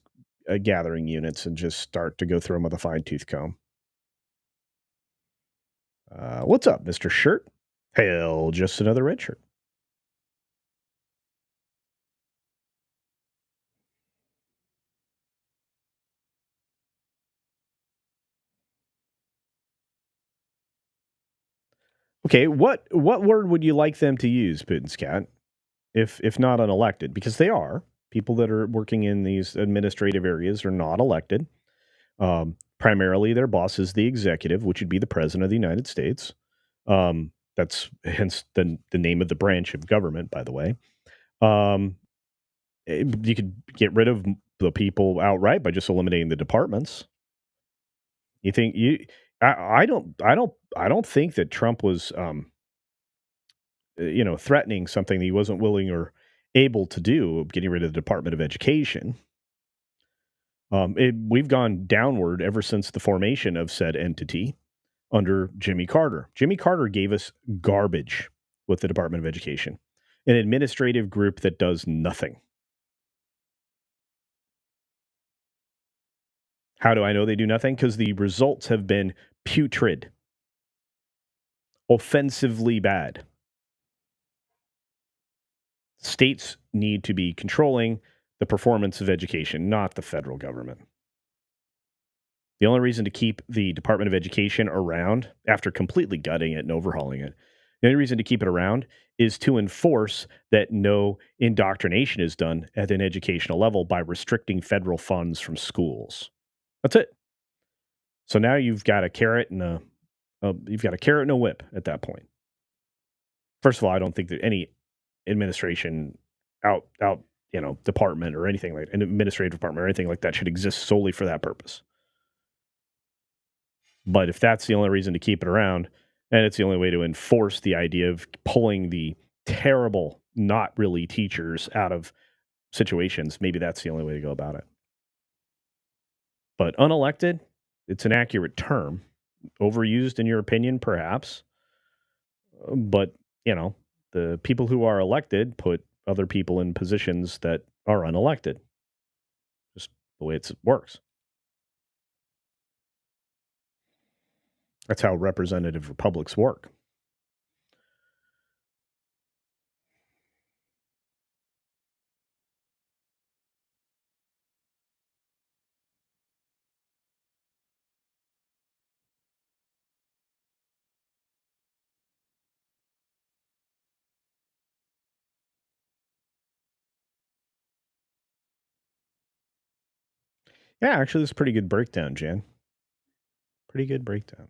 gathering units, and just start to go through them with a fine-tooth comb. What's up, Mr. Shirt? Hell, just another red shirt. Okay, what word would you like them to use, Putin's cat, if not unelected? Because they are. People that are working in these administrative areas are not elected. Primarily, their boss is the executive, which would be the president of the United States. That's hence the name of the branch of government, by the way. You could get rid of the people outright by just eliminating the departments. You think I don't think that Trump was threatening something that he wasn't willing or able to do, getting rid of the Department of Education. We've gone downward ever since the formation of said entity under Jimmy Carter. Jimmy Carter gave us garbage with the Department of Education, an administrative group that does nothing. How do I know they do nothing? Because the results have been putrid, offensively bad. States need to be controlling the performance of education, not the federal government. The only reason to keep the Department of Education around, after completely gutting it and overhauling it, the only reason to keep it around is to enforce that no indoctrination is done at an educational level by restricting federal funds from schools. That's it. So now you've got a carrot and a whip at that point. First of all, I don't think that any administration department or anything like an administrative department or anything like that should exist solely for that purpose. But if that's the only reason to keep it around, And it's the only way to enforce the idea of pulling the terrible, not really teachers out of situations. Maybe that's the only way to go about it. But unelected, it's an accurate term. Overused in your opinion, perhaps. But, the people who are elected put other people in positions that are unelected. Just the way it works. That's how representative republics work. Yeah, actually, this is a pretty good breakdown, Jan. Pretty good breakdown.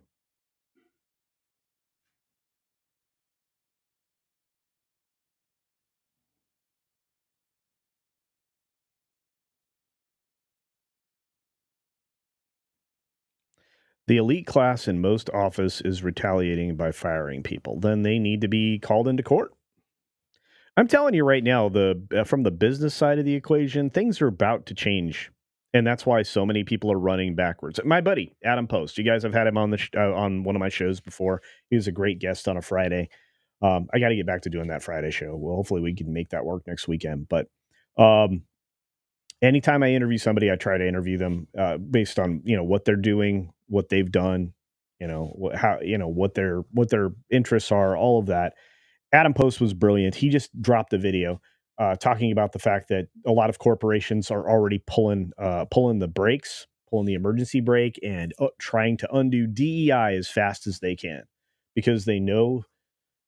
The elite class in most office is retaliating by firing people. Then they need to be called into court. I'm telling you right now, from the business side of the equation, things are about to change, and that's why so many people are running backwards. My buddy Adam Post, you guys have had him on on one of my shows before. He was a great guest on a Friday. I got to get back to doing that Friday show. Well, hopefully we can make that work next weekend. But anytime I interview somebody, I try to interview them based on what they're doing, what they've done, how what their interests are, all of that. Adam Post was brilliant. He just dropped a video talking about the fact that a lot of corporations are already pulling the brakes, pulling the emergency brake, and trying to undo DEI as fast as they can, because they know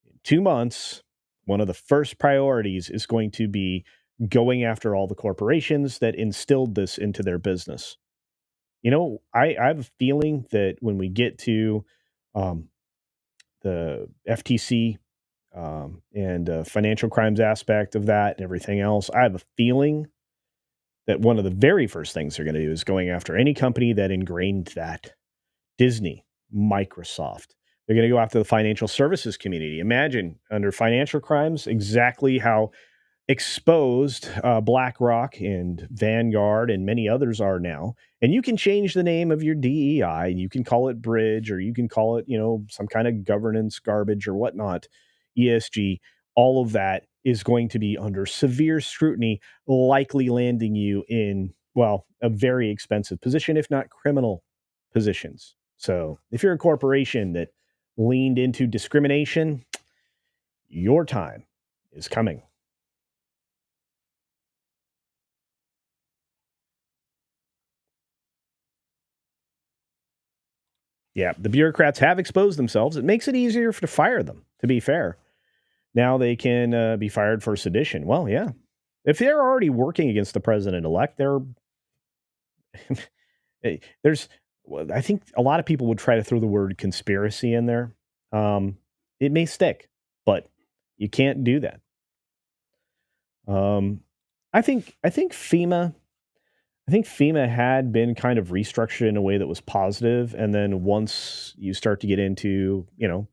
in 2 months, one of the first priorities is going to be going after all the corporations that instilled this into their business. I have a feeling that when we get to um, the FTC and financial crimes aspect of that and everything else, I have a feeling that one of the very first things they're going to do is going after any company that ingrained that. Disney, Microsoft. They're going to go after the financial services community. Imagine under financial crimes exactly how exposed BlackRock and Vanguard and many others are now. And you can change the name of your DEI. You can call it Bridge, or you can call it, some kind of governance garbage or whatnot, ESG. All of that is going to be under severe scrutiny, likely landing you in, a very expensive position, if not criminal positions. So if you're a corporation that leaned into discrimination, your time is coming. Yeah, the bureaucrats have exposed themselves. It makes it easier to fire them, to be fair. Now they can be fired for sedition. Well, yeah. If they're already working against the president-elect, I think a lot of people would try to throw the word conspiracy in there. It may stick, but you can't do that. I think FEMA had been kind of restructured in a way that was positive, and then once you start to get into,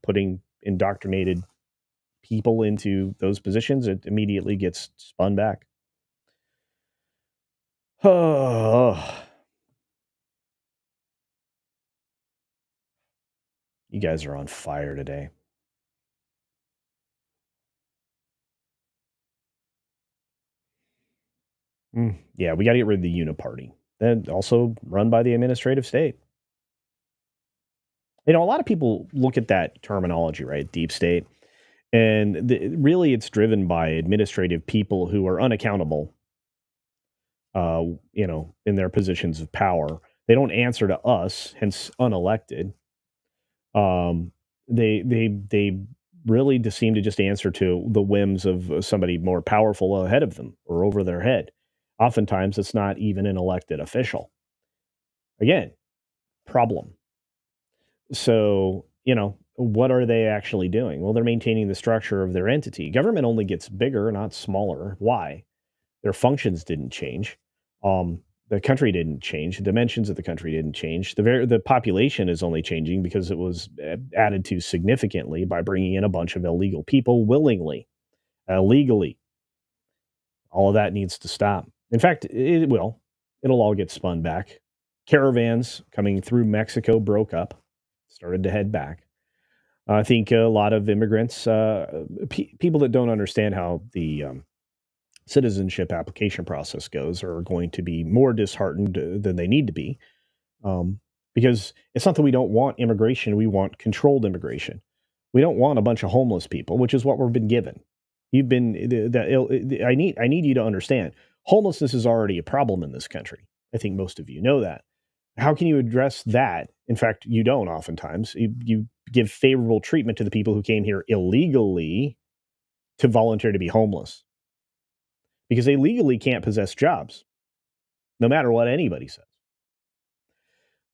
putting indoctrinated people into those positions, it immediately gets spun back. Oh, you guys are on fire today. Yeah, we got to get rid of the uniparty. And also run by the administrative state. A lot of people look at that terminology, right? Deep state. And really, it's driven by administrative people who are unaccountable, in their positions of power. They don't answer to us, hence unelected. They really just seem to just answer to the whims of somebody more powerful ahead of them or over their head. Oftentimes, it's not even an elected official. Again, problem. So, what are they actually doing? Well, they're maintaining the structure of their entity. Government only gets bigger, not smaller. Why? Their functions didn't change. The country didn't change. The dimensions of the country didn't change. The population is only changing because it was added to significantly by bringing in a bunch of illegal people willingly, illegally. All of that needs to stop. In fact, it will. It'll all get spun back. Caravans coming through Mexico broke up, started to head back. I think a lot of immigrants, people that don't understand how the citizenship application process goes, are going to be more disheartened than they need to be, because it's not that we don't want immigration; we want controlled immigration. We don't want a bunch of homeless people, which is what we've been given. You've been I need you to understand. Homelessness is already a problem in this country. I think most of you know that. How can you address that? In fact, you don't oftentimes. You give favorable treatment to the people who came here illegally to volunteer to be homeless, because they legally can't possess jobs, no matter what anybody says.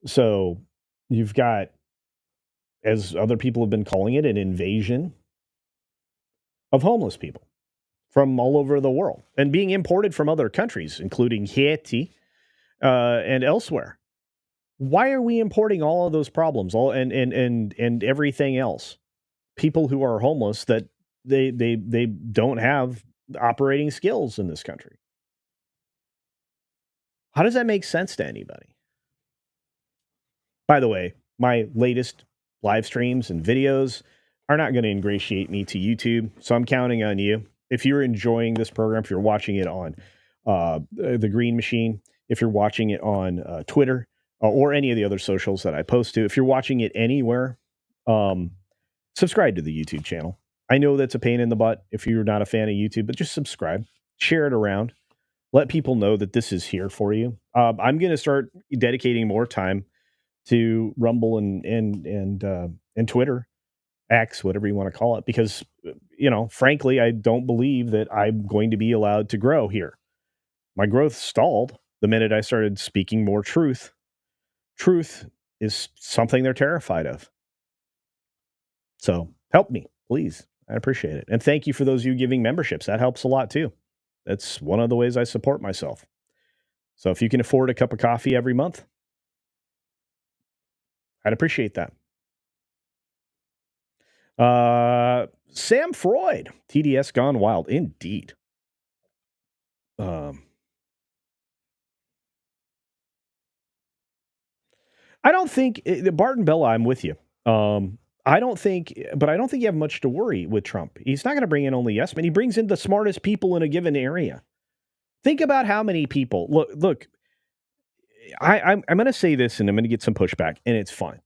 So you've got, as other people have been calling it, an invasion of homeless people from all over the world and being imported from other countries, including Haiti and elsewhere. Why are we importing all of those problems, and everything else? People who are homeless that they don't have operating skills in this country. How does that make sense to anybody? By the way, my latest live streams and videos are not going to ingratiate me to YouTube, so I'm counting on you. If you're enjoying this program, if you're watching it on the Green Machine, if you're watching it on Twitter or any of the other socials that I post to, if you're watching it anywhere, subscribe to the YouTube channel. I know that's a pain in the butt if you're not a fan of YouTube, but just subscribe, share it around, let people know that this is here for you. I'm going to start dedicating more time to Rumble and Twitter, X, whatever you want to call it, because, frankly, I don't believe that I'm going to be allowed to grow here. My growth stalled the minute I started speaking more truth. Truth is something they're terrified of. So help me, please. I appreciate it. And thank you for those of you giving memberships. That helps a lot too. That's one of the ways I support myself. So if you can afford a cup of coffee every month, I'd appreciate that. Sam Freud, TDS gone wild. Indeed. I don't think, Barton Bella, I'm with you. I don't think you have much to worry with Trump. He's not going to bring in only yes men. He brings in the smartest people in a given area. Think about how many people. Look. I'm going to say this, and I'm going to get some pushback, and it's fine.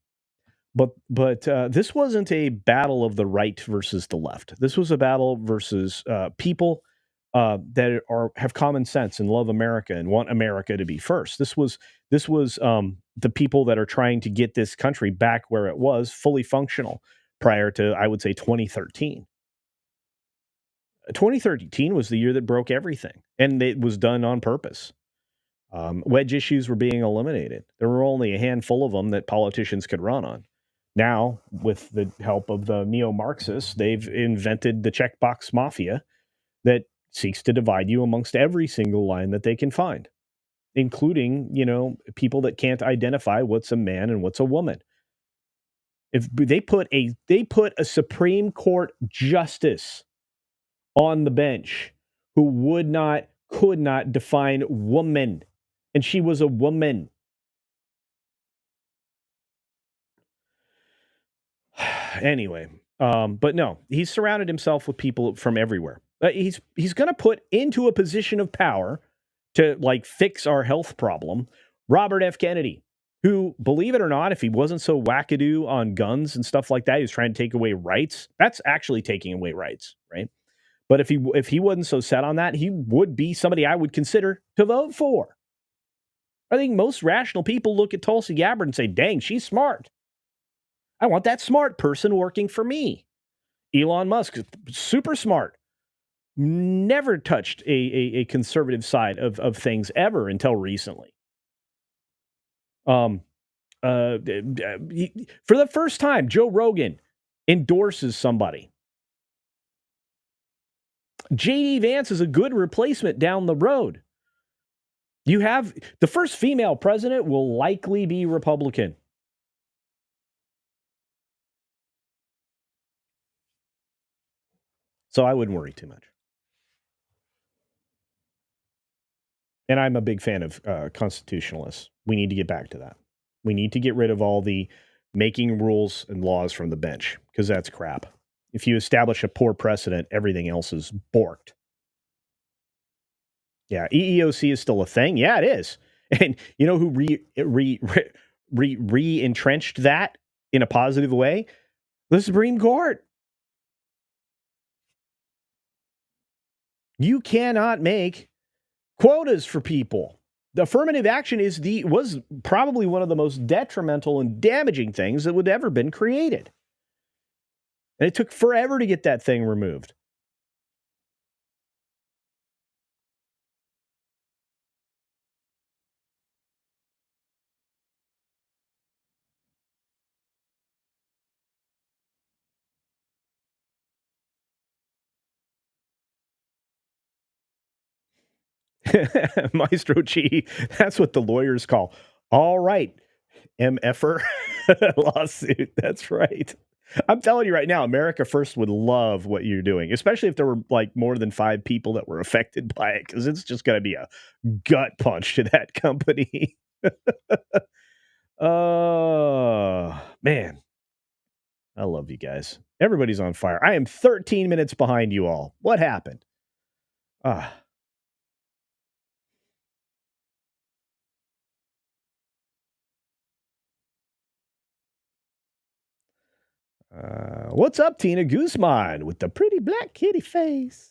But this wasn't a battle of the right versus the left. This was a battle versus people that have common sense and love America and want America to be first. This was the people that are trying to get this country back where it was, fully functional, prior to, I would say, 2013. 2013 was the year that broke everything, and it was done on purpose. Wedge issues were being eliminated. There were only a handful of them that politicians could run on. Now, with the help of the neo-Marxists, they've invented the checkbox mafia that seeks to divide you amongst every single line that they can find, including, people that can't identify what's a man and what's a woman. If they put a Supreme Court justice on the bench who could not define woman, and she was a woman. Anyway, but no, he's surrounded himself with people from everywhere. He's going to put into a position of power to fix our health problem Robert F. Kennedy, who, believe it or not, if he wasn't so wackadoo on guns and stuff like that, he was trying to take away rights. That's actually taking away rights, right? But if he wasn't so set on that, he would be somebody I would consider to vote for. I think most rational people look at Tulsi Gabbard and say, dang, she's smart. I want that smart person working for me. Elon Musk, super smart. Never touched a conservative side of things ever until recently. For the first time, Joe Rogan endorses somebody. J.D. Vance is a good replacement down the road. You have the first female president will likely be Republican. So I wouldn't worry too much. And I'm a big fan of constitutionalists. We need to get back to that. We need to get rid of all the making rules and laws from the bench, because that's crap. If you establish a poor precedent, everything else is borked. Yeah, EEOC is still a thing. Yeah, it is. And you know who re-entrenched that in a positive way? The Supreme Court. You cannot make quotas for people. The affirmative action was probably one of the most detrimental and damaging things that would ever been created. And it took forever to get that thing removed. Maestro Chi, that's what the lawyers call. All right, MFer lawsuit. That's right. I'm telling you right now, America First would love what you're doing, especially if there were like more than 5 people that were affected by it, because it's just going to be a gut punch to that company. Oh, man. I love you guys. Everybody's on fire. I am 13 minutes behind you all. What happened? What's up, Tina Guzman, with the pretty black kitty face?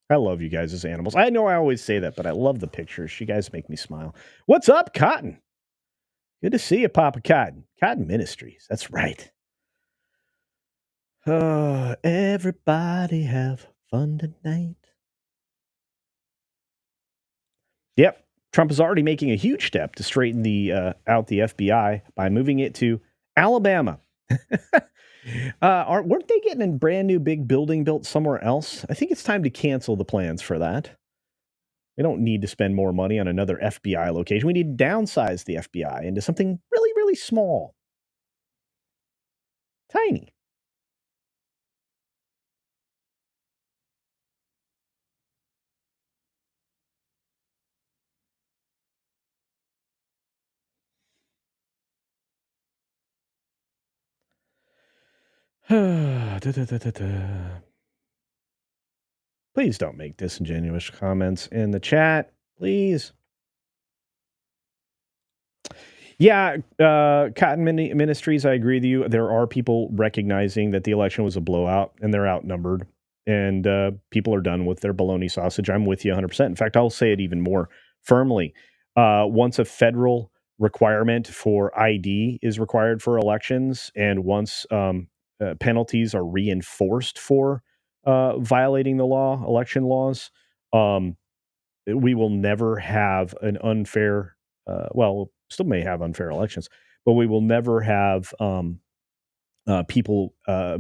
I love you guys as animals. I know I always say that, but I love the pictures. You guys make me smile. What's up, Cotton? Good to see you, Papa Cotton. Cotton Ministries. That's right. Everybody have fun tonight. Yep. Trump is already making a huge step to straighten out the FBI by moving it to Alabama. Weren't they getting a brand new big building built somewhere else? I think it's time to cancel the plans for that. We don't need to spend more money on another FBI location. We need to downsize the FBI into something really, really small. Tiny. Please don't make disingenuous comments in the chat, please. Yeah, Cotton Ministries, I agree with you. There are people recognizing that the election was a blowout and they're outnumbered, and people are done with their bologna sausage. I'm with you 100%. In fact, I'll say it even more firmly. Once a federal requirement for ID is required for elections, and once penalties are reinforced for violating the law, election laws, we will never have an unfair, we'll still may have unfair elections, but we will never have people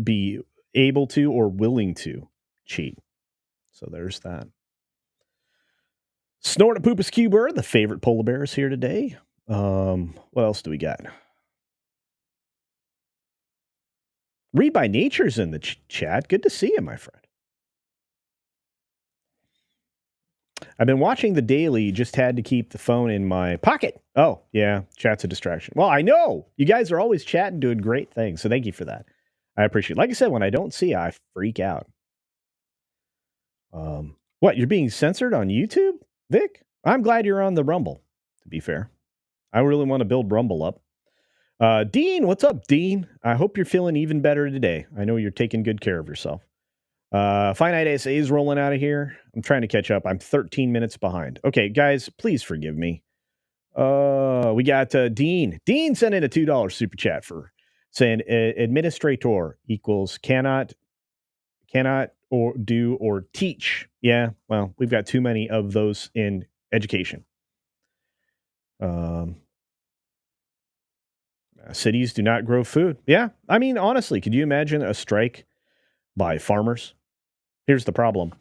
be able to or willing to cheat. So there's that. Snort a Poopus Cuber, the favorite polar bears here today. What else do we got? Read by Nature's in the chat. Good to see you, my friend. I've been watching the daily, just had to keep the phone in my pocket. Oh, yeah, chat's a distraction. Well, I know. You guys are always chatting, doing great things, so thank you for that. I appreciate it. Like I said, when I don't see, I freak out. What, you're being censored on YouTube, Vic? I'm glad you're on the Rumble, to be fair. I really want to build Rumble up. Dean, what's up, Dean? I hope you're feeling even better today. I know you're taking good care of yourself. Finite SA is rolling out of here. I'm trying to catch up. I'm 13 minutes behind. Okay, guys, please forgive me. We got Dean. Dean sent in a $2 super chat for saying administrator equals cannot or do or teach. Yeah, well, we've got too many of those in education. Cities do not grow food. Yeah, I mean, honestly, could you imagine a strike by farmers? Here's the problem.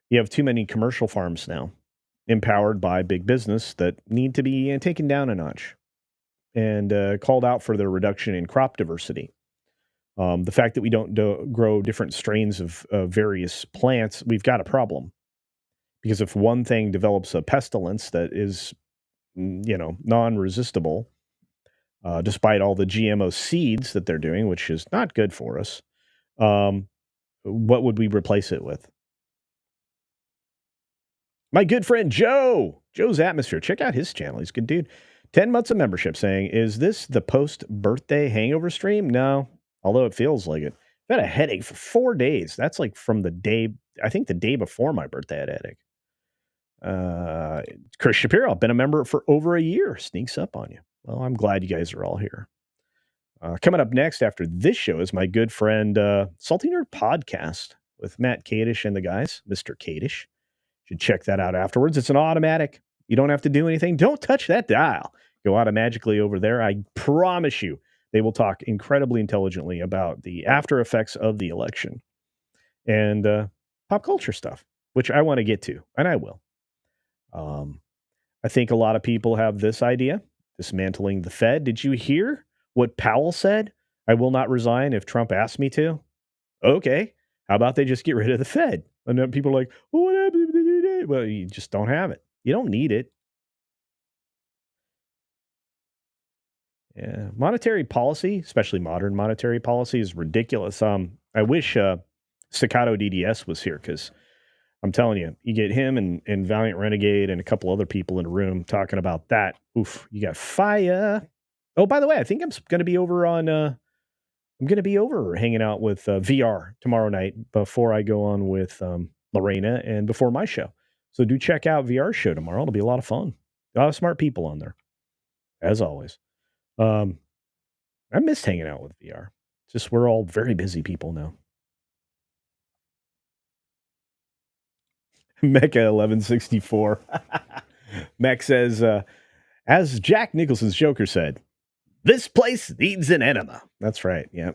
You have too many commercial farms now. empowered by big business that need to be taken down a notch, and called out for their reduction in crop diversity. The fact that we don't grow different strains of various plants, we've got a problem. Because if one thing develops a pestilence that is, non-resistible, despite all the GMO seeds that they're doing, which is not good for us, what would we replace it with? My good friend Joe's Atmosphere. Check out his channel. He's a good dude. 10 months of membership saying, is this the post-birthday hangover stream? No, although it feels like it. I've had a headache for 4 days. That's like from the day, I think the day before my birthday, I had a headache. Chris Shapiro, I've been a member for over a year. Sneaks up on you. Well, I'm glad you guys are all here. Coming up next after this show is my good friend Salty Nerd Podcast with Matt Kadish and the guys, Mr. Kadish. Should check that out afterwards. It's an automatic. You don't have to do anything. Don't touch that dial. Go automatically over there. I promise you they will talk incredibly intelligently about the after effects of the election and pop culture stuff, which I want to get to, and I will. I think a lot of people have this idea, dismantling the Fed. Did you hear what Powell said? I will not resign if Trump asks me to. Okay. How about they just get rid of the Fed? And then people are like, well, what happened if they do that? Well, you just don't have it. You don't need it. Yeah. Monetary policy, especially modern monetary policy, is ridiculous. I wish Staccato DDS was here, because I'm telling you, you get him and Valiant Renegade and a couple other people in a room talking about that. Oof, you got fire. Oh, by the way, I think I'm going to be over hanging out with VR tomorrow night before I go on with Lorena and before my show. So do check out VR's show tomorrow. It'll be a lot of fun. A lot of smart people on there, as always. I missed hanging out with VR. Just we're all very busy people now. Mecca 1164. Mech says, as Jack Nicholson's Joker said, this place needs an enema. That's right. Yeah.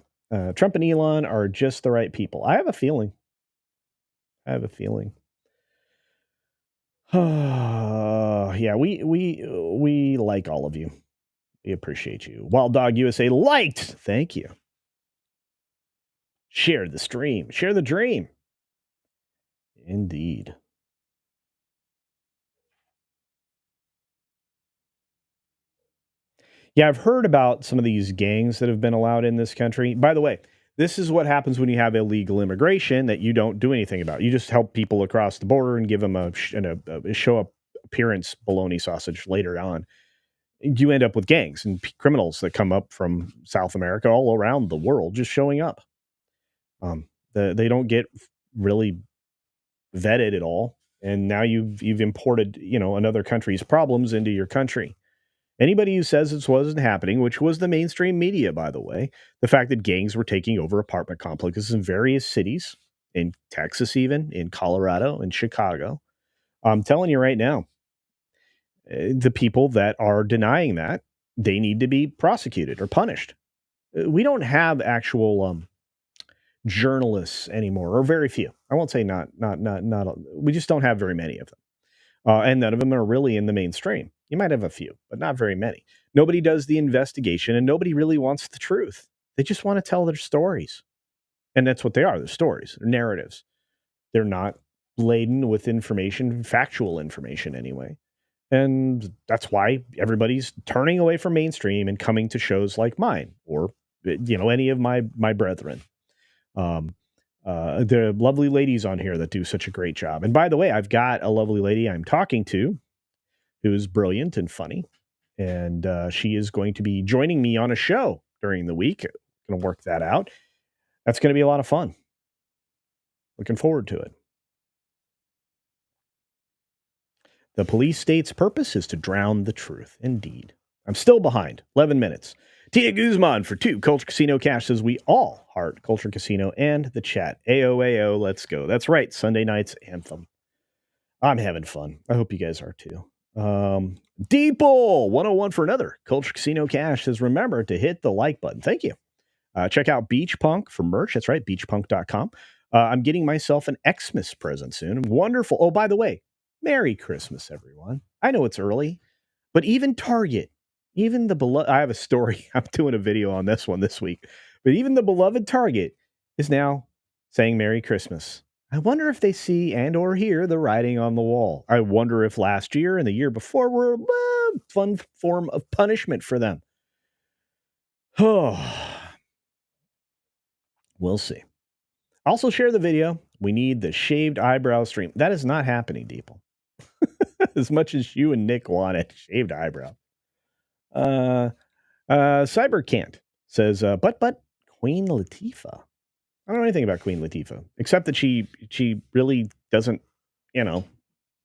Trump and Elon are just the right people. I have a feeling. Yeah, we like all of you. We appreciate you. Wild Dog USA liked. Thank you. Share the stream. Share the dream. Indeed. Yeah, I've heard about some of these gangs that have been allowed in this country. By the way, this is what happens when you have illegal immigration that you don't do anything about. You just help people across the border and give them a show up appearance bologna sausage later on. You end up with gangs and criminals that come up from South America, all around the world, just showing up. They don't get really vetted at all, and now you've imported another country's problems into your country. Anybody who says this wasn't happening, which was the mainstream media, by the way, the fact that gangs were taking over apartment complexes in various cities, in Texas even, in Colorado, in Chicago. I'm telling you right now, the people that are denying that, they need to be prosecuted or punished. We don't have actual journalists anymore, or very few. I won't say not. We just don't have very many of them. And none of them are really in the mainstream. You might have a few, but not very many. Nobody does the investigation, and nobody really wants the truth. They just want to tell their stories. And that's what they are. They're stories. They're narratives. They're not laden with information, factual information anyway. And that's why everybody's turning away from mainstream and coming to shows like mine, or any of my brethren. There are lovely ladies on here that do such a great job. And by the way, I've got a lovely lady I'm talking to who's brilliant and funny. And she is going to be joining me on a show during the week. Going to work that out. That's going to be a lot of fun. Looking forward to it. The police state's purpose is to drown the truth. Indeed. I'm still behind. 11 minutes. Tia Guzman for 2. Culture Casino Cash says we all heart Culture Casino and the chat. AOAO, let's go. That's right. Sunday night's anthem. I'm having fun. I hope you guys are too. Deeple 101 for another. Culture Casino Cash says remember to hit the like button. Thank you. Check out Beach Punk for merch. That's right. Beachpunk.com. I'm getting myself an Xmas present soon. Wonderful. Oh, by the way, Merry Christmas, everyone. I know it's early, but even Target, even the beloved, I have a story. I'm doing a video on this one this week, but even the beloved Target is now saying Merry Christmas. I wonder if they see and or hear the writing on the wall. I wonder if last year and the year before were a fun form of punishment for them. Oh, we'll see. Also share the video. We need the shaved eyebrow stream. That is not happening, people. As much as you and Nick want it, shaved eyebrow. Cybercant says, but Queen Latifah. I don't know anything about Queen Latifah, except that she really doesn't,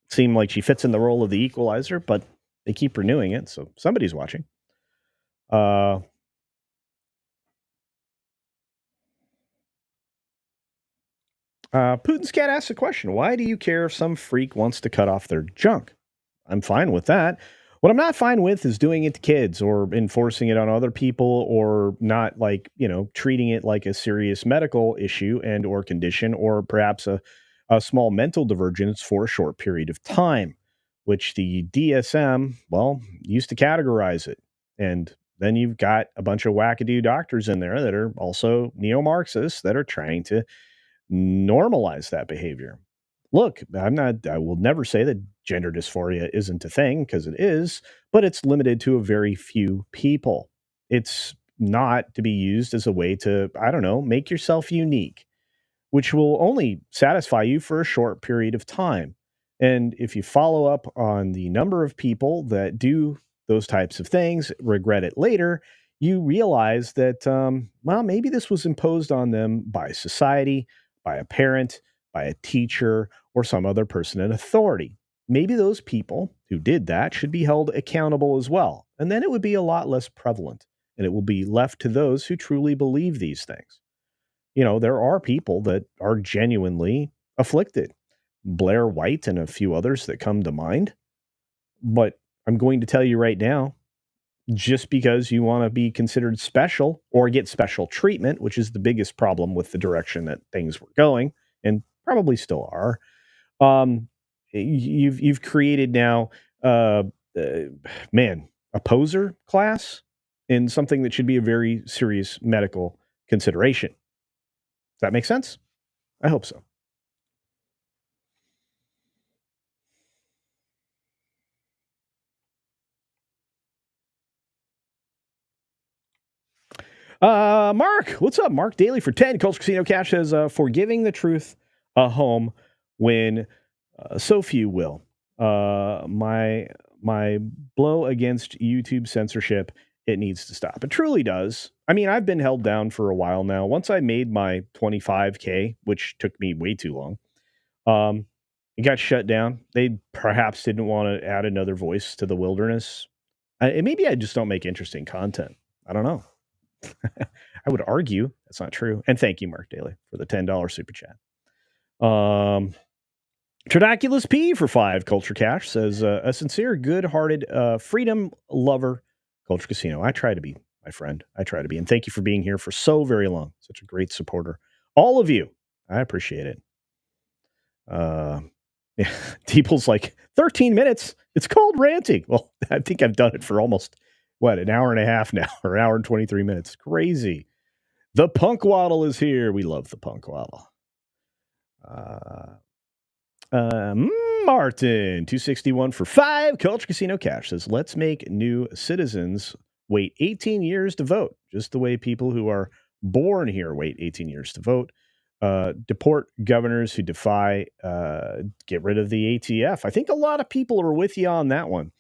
seem like she fits in the role of the equalizer, but they keep renewing it, so somebody's watching. Putin's cat asks a question. Why do you care if some freak wants to cut off their junk? I'm fine with that. What I'm not fine with is doing it to kids or enforcing it on other people or not treating it like a serious medical issue and or condition or perhaps a small mental divergence for a short period of time, which the DSM, used to categorize it. And then you've got a bunch of wackadoo doctors in there that are also neo-Marxists that are trying to normalize that behavior. Look, I will never say that gender dysphoria isn't a thing, because it is, but it's limited to a very few people. It's not to be used as a way to, make yourself unique, which will only satisfy you for a short period of time. And if you follow up on the number of people that do those types of things, regret it later, you realize that, maybe this was imposed on them by society, by a parent, by a teacher, or some other person in authority. Maybe those people who did that should be held accountable as well. And then it would be a lot less prevalent, and it will be left to those who truly believe these things. There are people that are genuinely afflicted. Blair White and a few others that come to mind. But I'm going to tell you right now, just because you want to be considered special or get special treatment, which is the biggest problem with the direction that things were going and probably still are, you've created now, a poser class in something that should be a very serious medical consideration. Does that make sense? I hope so. Mark, what's up? Mark Daly for 10. Culture Casino Cash says, for giving the truth a home when so few will. My blow against YouTube censorship, it needs to stop. It truly does. I mean, I've been held down for a while now. Once I made my 25K, which took me way too long, it got shut down. They perhaps didn't want to add another voice to the wilderness. Maybe I just don't make interesting content. I don't know. I would argue that's not true. And thank you, Mark Daly, for the $10 super chat. Tridaculous P for 5. Culture Cash says, a sincere, good-hearted, freedom lover, Culture Casino. I try to be, my friend. I try to be. And thank you for being here for so very long. Such a great supporter. All of you. I appreciate it. People's like, 13 minutes. It's called ranting. Well, I think I've done it for almost, an hour and a half now, or an hour and 23 minutes. Crazy. The Punk Waddle is here. We love the Punk Waddle. Martin, 261 for 5. Culture Casino Cash says, let's make new citizens wait 18 years to vote, just the way people who are born here wait 18 years to vote. Deport governors who defy, get rid of the ATF. I think a lot of people are with you on that one.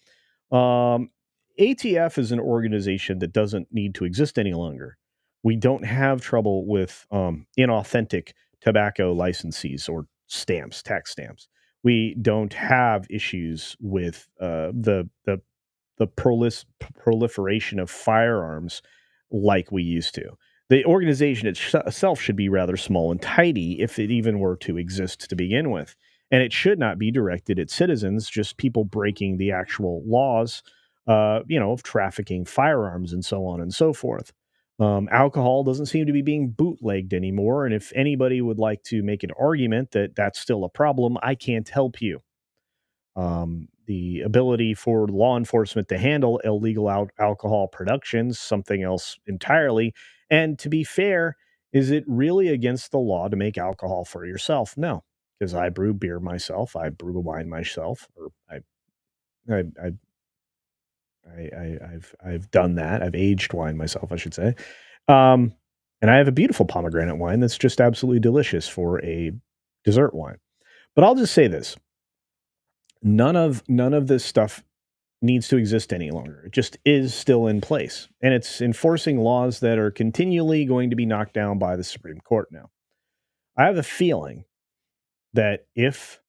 ATF is an organization that doesn't need to exist any longer. We don't have trouble with inauthentic tobacco licensees or stamps, tax stamps. We don't have issues with the proliferation of firearms like we used to. The organization itself should be rather small and tidy if it even were to exist to begin with. And it should not be directed at citizens, just people breaking the actual laws, of trafficking firearms and so on and so forth. Alcohol doesn't seem to be being bootlegged anymore. And if anybody would like to make an argument that that's still a problem, I can't help you. The ability for law enforcement to handle illegal alcohol production, something else entirely. And to be fair, is it really against the law to make alcohol for yourself? No, because I brew beer myself, I brew wine myself, or I've done that. I've aged wine myself, I should say. And I have a beautiful pomegranate wine that's just absolutely delicious for a dessert wine. But I'll just say this: none of this stuff needs to exist any longer. It just is still in place, and it's enforcing laws that are continually going to be knocked down by the Supreme Court now. I have a feeling that if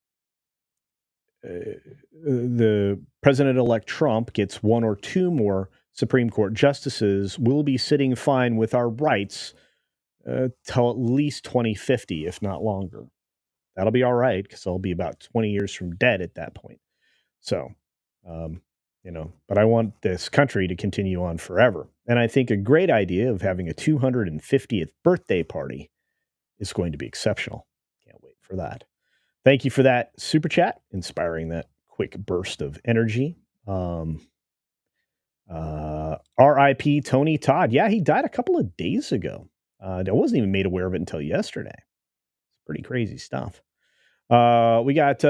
the President-elect Trump gets one or two more Supreme Court justices, we'll be sitting fine with our rights till at least 2050, if not longer. That'll be all right, because I'll be about 20 years from dead at that point. So, but I want this country to continue on forever. And I think a great idea of having a 250th birthday party is going to be exceptional. Can't wait for that. Thank you for that super chat, inspiring that quick burst of energy. R.I.P. Tony Todd. Yeah, he died a couple of days ago. I wasn't even made aware of it until yesterday. It's pretty crazy stuff. We got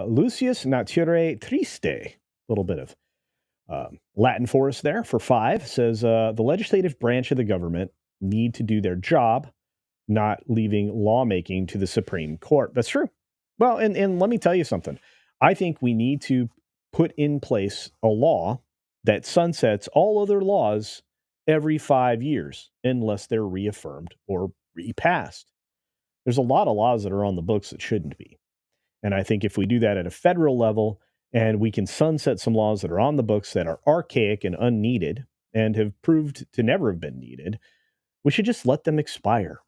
Lucius Nature Triste. A little bit of Latin for us there for 5. Says the legislative branch of the government need to do their job, not leaving lawmaking to the Supreme Court. That's true. Well, and let me tell you something. I think we need to put in place a law that sunsets all other laws every 5 years unless they're reaffirmed or repassed. There's a lot of laws that are on the books that shouldn't be. And I think if we do that at a federal level and we can sunset some laws that are on the books that are archaic and unneeded and have proved to never have been needed, we should just let them expire.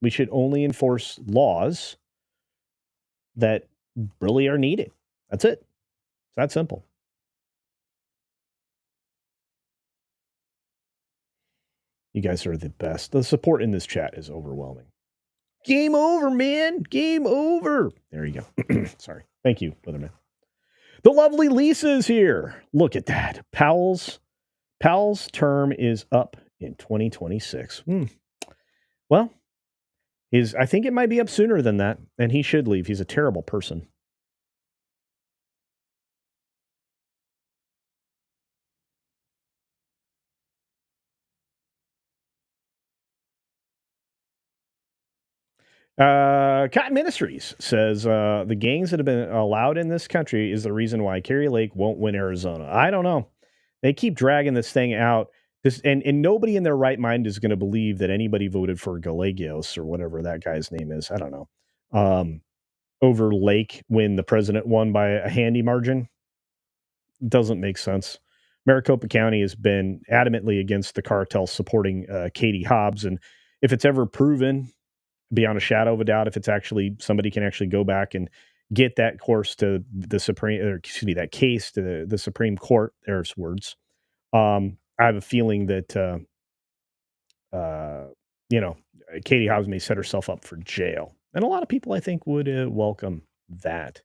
We should only enforce laws that really are needed. That's it. It's that simple. You guys are the best. The support in this chat is overwhelming. Game over, man. Game over. There you go. Sorry. Thank you, Weatherman. The lovely Lisa's here. Look at that. Powell's term is up in 2026. Well, I think it might be up sooner than that, and he should leave. He's a terrible person. Cotton Ministries says the gangs that have been allowed in this country is the reason why Kerry Lake won't win Arizona. I don't know. They keep dragging this thing out. And nobody in their right mind is going to believe that anybody voted for Gallegos or whatever that guy's name is. I don't know. Over Lake when the president won by a handy margin. Doesn't make sense. Maricopa County has been adamantly against the cartel supporting Katie Hobbs. And if it's ever proven beyond a shadow of a doubt, if it's actually somebody can actually go back and get that course to the that case to the Supreme Court, there's words. I have a feeling that, Katie Hobbs may set herself up for jail. And a lot of people, I think, would welcome that.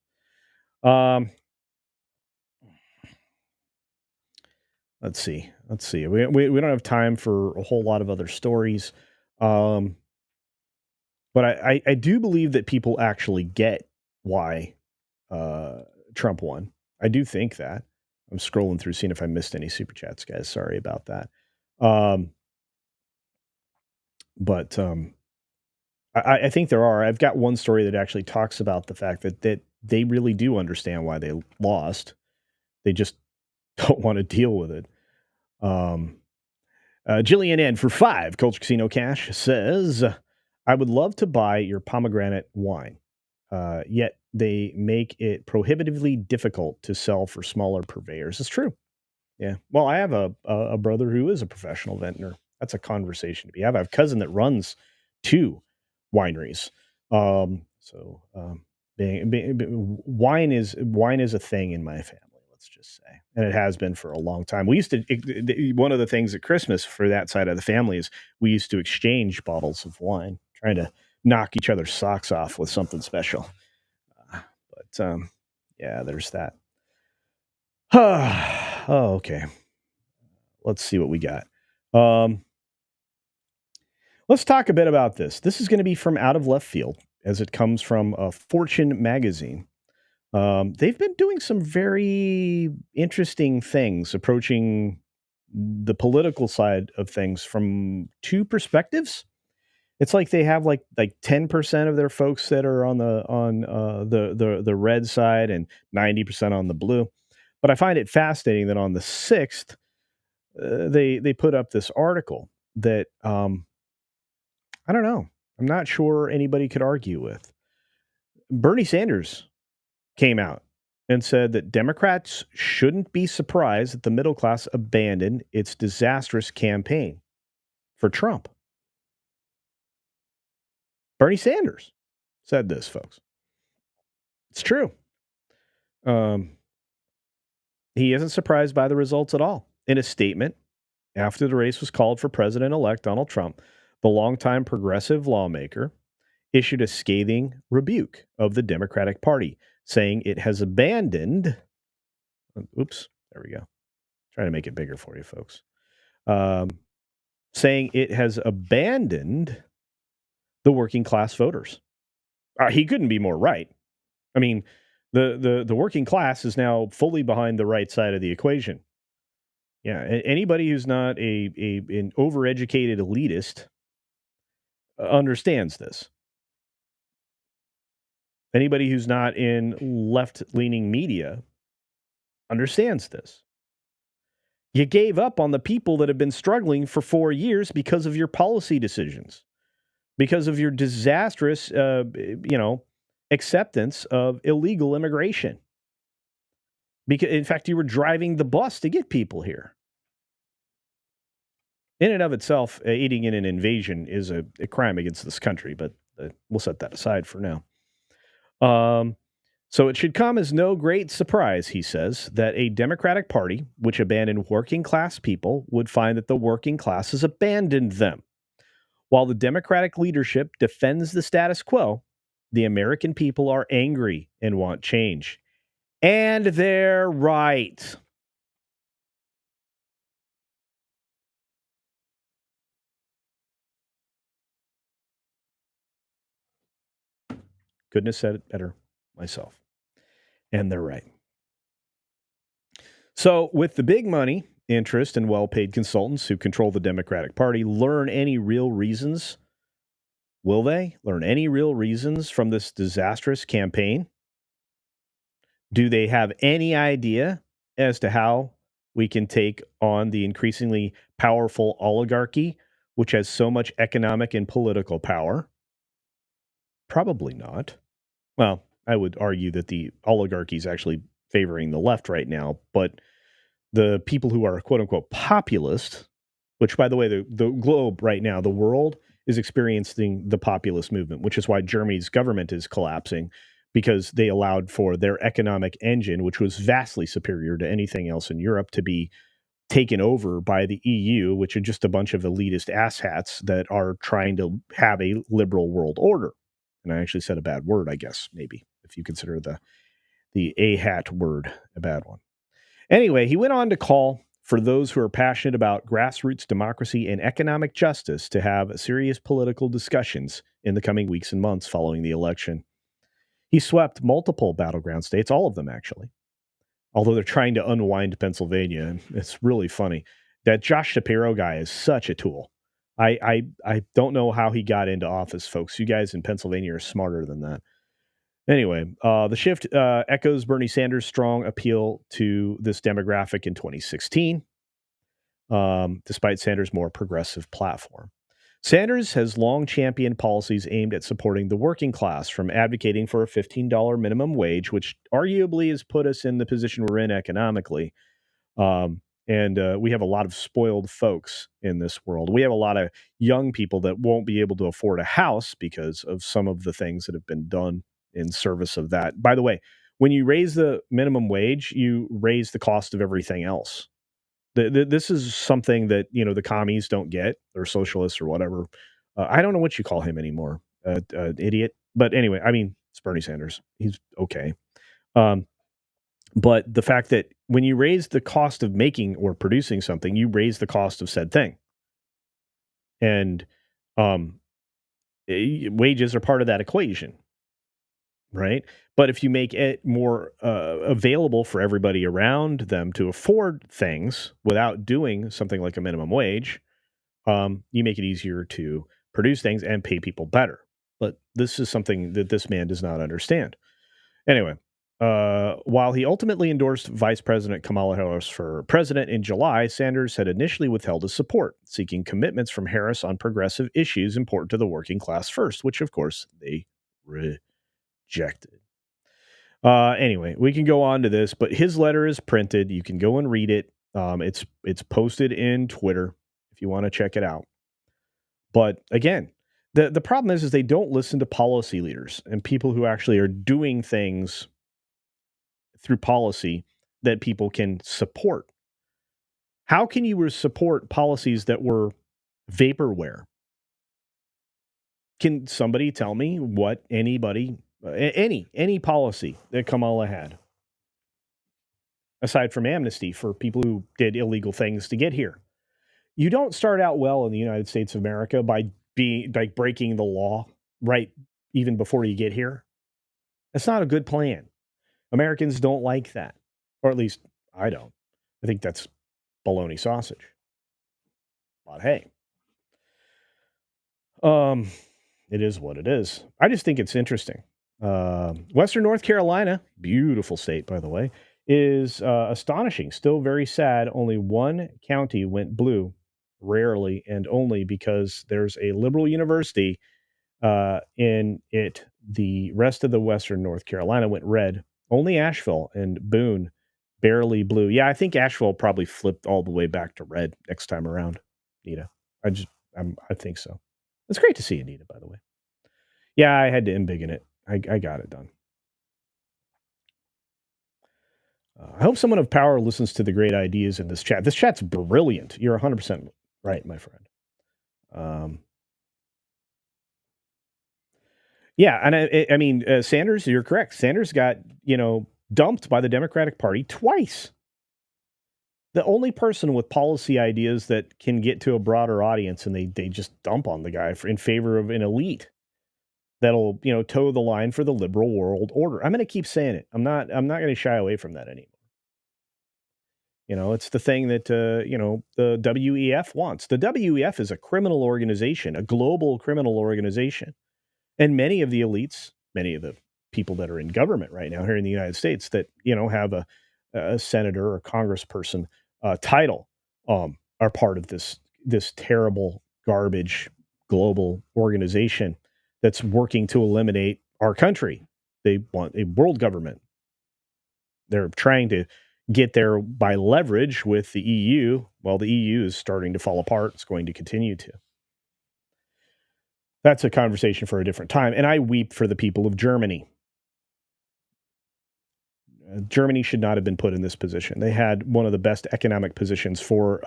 Let's see. We don't have time for a whole lot of other stories. But I do believe that people actually get why Trump won. I do think that. I'm scrolling through, seeing if I missed any super chats, guys. Sorry about that. But I think there are. I've got one story that actually talks about the fact that they really do understand why they lost. They just don't want to deal with it. Jillian N for 5, Culture Casino Cash says, I would love to buy your pomegranate wine, yet they make it prohibitively difficult to sell for smaller purveyors. It's true. Yeah. Well, I have a brother who is a professional vintner. That's a conversation to be had. I have a cousin that runs 2 wineries. Wine is a thing in my family. Let's just say, and it has been for a long time. We used to, one of the things at Christmas for that side of the family is we used to exchange bottles of wine, trying to knock each other's socks off with something special. Yeah, there's that. Oh, okay. Let's see what we got. Let's talk a bit about this. This is going to be from out of left field, as it comes from Fortune magazine. They've been doing some very interesting things, approaching the political side of things from two perspectives. It's like they have like 10% of their folks that are on the red side and 90% on the blue. But I find it fascinating that on the 6th, they put up this article that I don't know. I'm not sure anybody could argue with. Bernie Sanders came out and said that Democrats shouldn't be surprised that the middle class abandoned its disastrous campaign for Trump. Bernie Sanders said this, folks. It's true. He isn't surprised by the results at all. In a statement after the race was called for President-elect Donald Trump, the longtime progressive lawmaker issued a scathing rebuke of the Democratic Party, saying it has abandoned. Oops, there we go. Trying to make it bigger for you, folks. Saying it has abandoned the working class voters. He couldn't be more right. I mean, the working class is now fully behind the right side of the equation. Yeah, anybody who's not an overeducated elitist understands this. Anybody who's not in left-leaning media understands this. You gave up on the people that have been struggling for 4 years because of your policy decisions, because of your disastrous, acceptance of illegal immigration. Because, in fact, you were driving the bus to get people here. In and of itself, aiding in an invasion is a crime against this country, but we'll set that aside for now. So it should come as no great surprise, he says, that a Democratic Party which abandoned working class people would find that the working class has abandoned them. While the Democratic leadership defends the status quo, the American people are angry and want change. And they're right. Couldn't have said it better myself. And they're right. So, with the big money, interest, and well-paid consultants who control the Democratic Party learn any real reasons? Will they learn any real reasons from this disastrous campaign? Do they have any idea as to how we can take on the increasingly powerful oligarchy, which has so much economic and political power? Probably not. Well, I would argue that the oligarchy is actually favoring the left right now, but the people who are quote unquote populist, which by the way, the globe right now, the world is experiencing the populist movement, which is why Germany's government is collapsing, because they allowed for their economic engine, which was vastly superior to anything else in Europe, to be taken over by the EU, which are just a bunch of elitist asshats that are trying to have a liberal world order. And I actually said a bad word, I guess, maybe, if you consider the a-hat word a bad one. Anyway, he went on to call for those who are passionate about grassroots democracy and economic justice to have serious political discussions in the coming weeks and months following the election. He swept multiple battleground states, all of them actually, although they're trying to unwind Pennsylvania. And it's really funny. That Josh Shapiro guy is such a tool. I don't know how he got into office, folks. You guys in Pennsylvania are smarter than that. Anyway, the shift echoes Bernie Sanders' strong appeal to this demographic in 2016, despite Sanders' more progressive platform. Sanders has long championed policies aimed at supporting the working class, from advocating for a $15 minimum wage, which arguably has put us in the position we're in economically. And we have a lot of spoiled folks in this world. We have a lot of young people that won't be able to afford a house because of some of the things that have been done in service of that. By the way, when you raise the minimum wage, you raise the cost of everything else. This is something that, the commies don't get, or socialists or whatever. I don't know what you call him anymore, idiot. But anyway, I mean, it's Bernie Sanders. He's okay. But the fact that when you raise the cost of making or producing something, you raise the cost of said thing. And wages are part of that equation, right? But if you make it more available for everybody around them to afford things without doing something like a minimum wage, you make it easier to produce things and pay people better. But this is something that this man does not understand. Anyway, while he ultimately endorsed Vice President Kamala Harris for president in July, Sanders had initially withheld his support, seeking commitments from Harris on progressive issues important to the working class first, which, of course, they rejected. Anyway, we can go on to this, but his letter is printed. You can go and read it. It's posted in Twitter if you want to check it out. But again, the problem is they don't listen to policy leaders and people who actually are doing things through policy that people can support. How can you support policies that were vaporware? Can somebody tell me what any policy that Kamala had, aside from amnesty for people who did illegal things to get here? You don't start out well in the United States of America by breaking the law right even before you get here. That's not a good plan. Americans don't like that, or at least I don't. I think that's bologna sausage. But hey, it is what it is. I just think it's interesting. Western North Carolina, beautiful state, by the way, is astonishing. Still very sad. Only one county went blue, rarely, and only because there's a liberal university in it. The rest of the Western North Carolina went red. Only Asheville and Boone barely blue. Yeah, I think Asheville probably flipped all the way back to red next time around. Anita, I think so. It's great to see Anita, by the way. Yeah, I had to embiggen it. I got it done. I hope someone of power listens to the great ideas in this chat. This chat's brilliant. You're 100% right, my friend. Yeah, and I mean, Sanders, you're correct. Sanders got, dumped by the Democratic Party twice. The only person with policy ideas that can get to a broader audience, and they just dump on the guy in favor of an elite that'll, toe the line for the liberal world order. I'm going to keep saying it. I'm not going to shy away from that anymore. It's the thing that, the WEF wants. The WEF is a criminal organization, a global criminal organization. And many of the elites, many of the people that are in government right now here in the United States that, have a senator or congressperson title are part of this terrible garbage global organization that's working to eliminate our country. They want a world government. They're trying to get there by leverage with the EU. Well, the EU is starting to fall apart. It's going to continue to. That's a conversation for a different time. And I weep for the people of Germany. Germany should not have been put in this position. They had one of the best economic positions for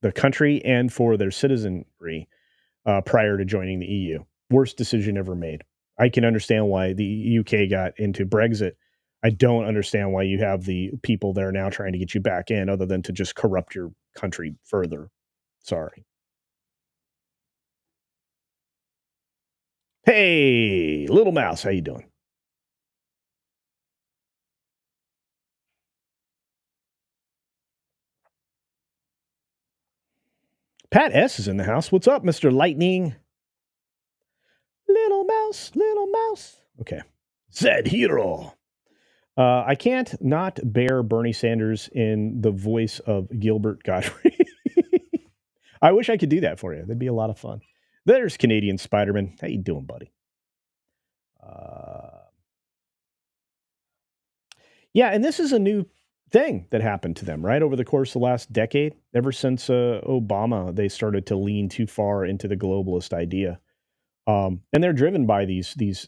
the country and for their citizenry prior to joining the EU. Worst decision ever made. I can understand why the UK got into Brexit. I don't understand why you have the people that are now trying to get you back in other than to just corrupt your country further. Sorry. Hey, Little Mouse, how you doing? Pat S. is in the house. What's up, Mr. Lightning? Little Mouse, Little Mouse. Okay. Zed Hero. I can't not bear Bernie Sanders in the voice of Gilbert Gottfried. I wish I could do that for you. That'd be a lot of fun. There's Canadian Spider-Man. How you doing, buddy? Yeah, and this is a new thing that happened to them, right? Over the course of the last decade, ever since Obama, they started to lean too far into the globalist idea. And they're driven by these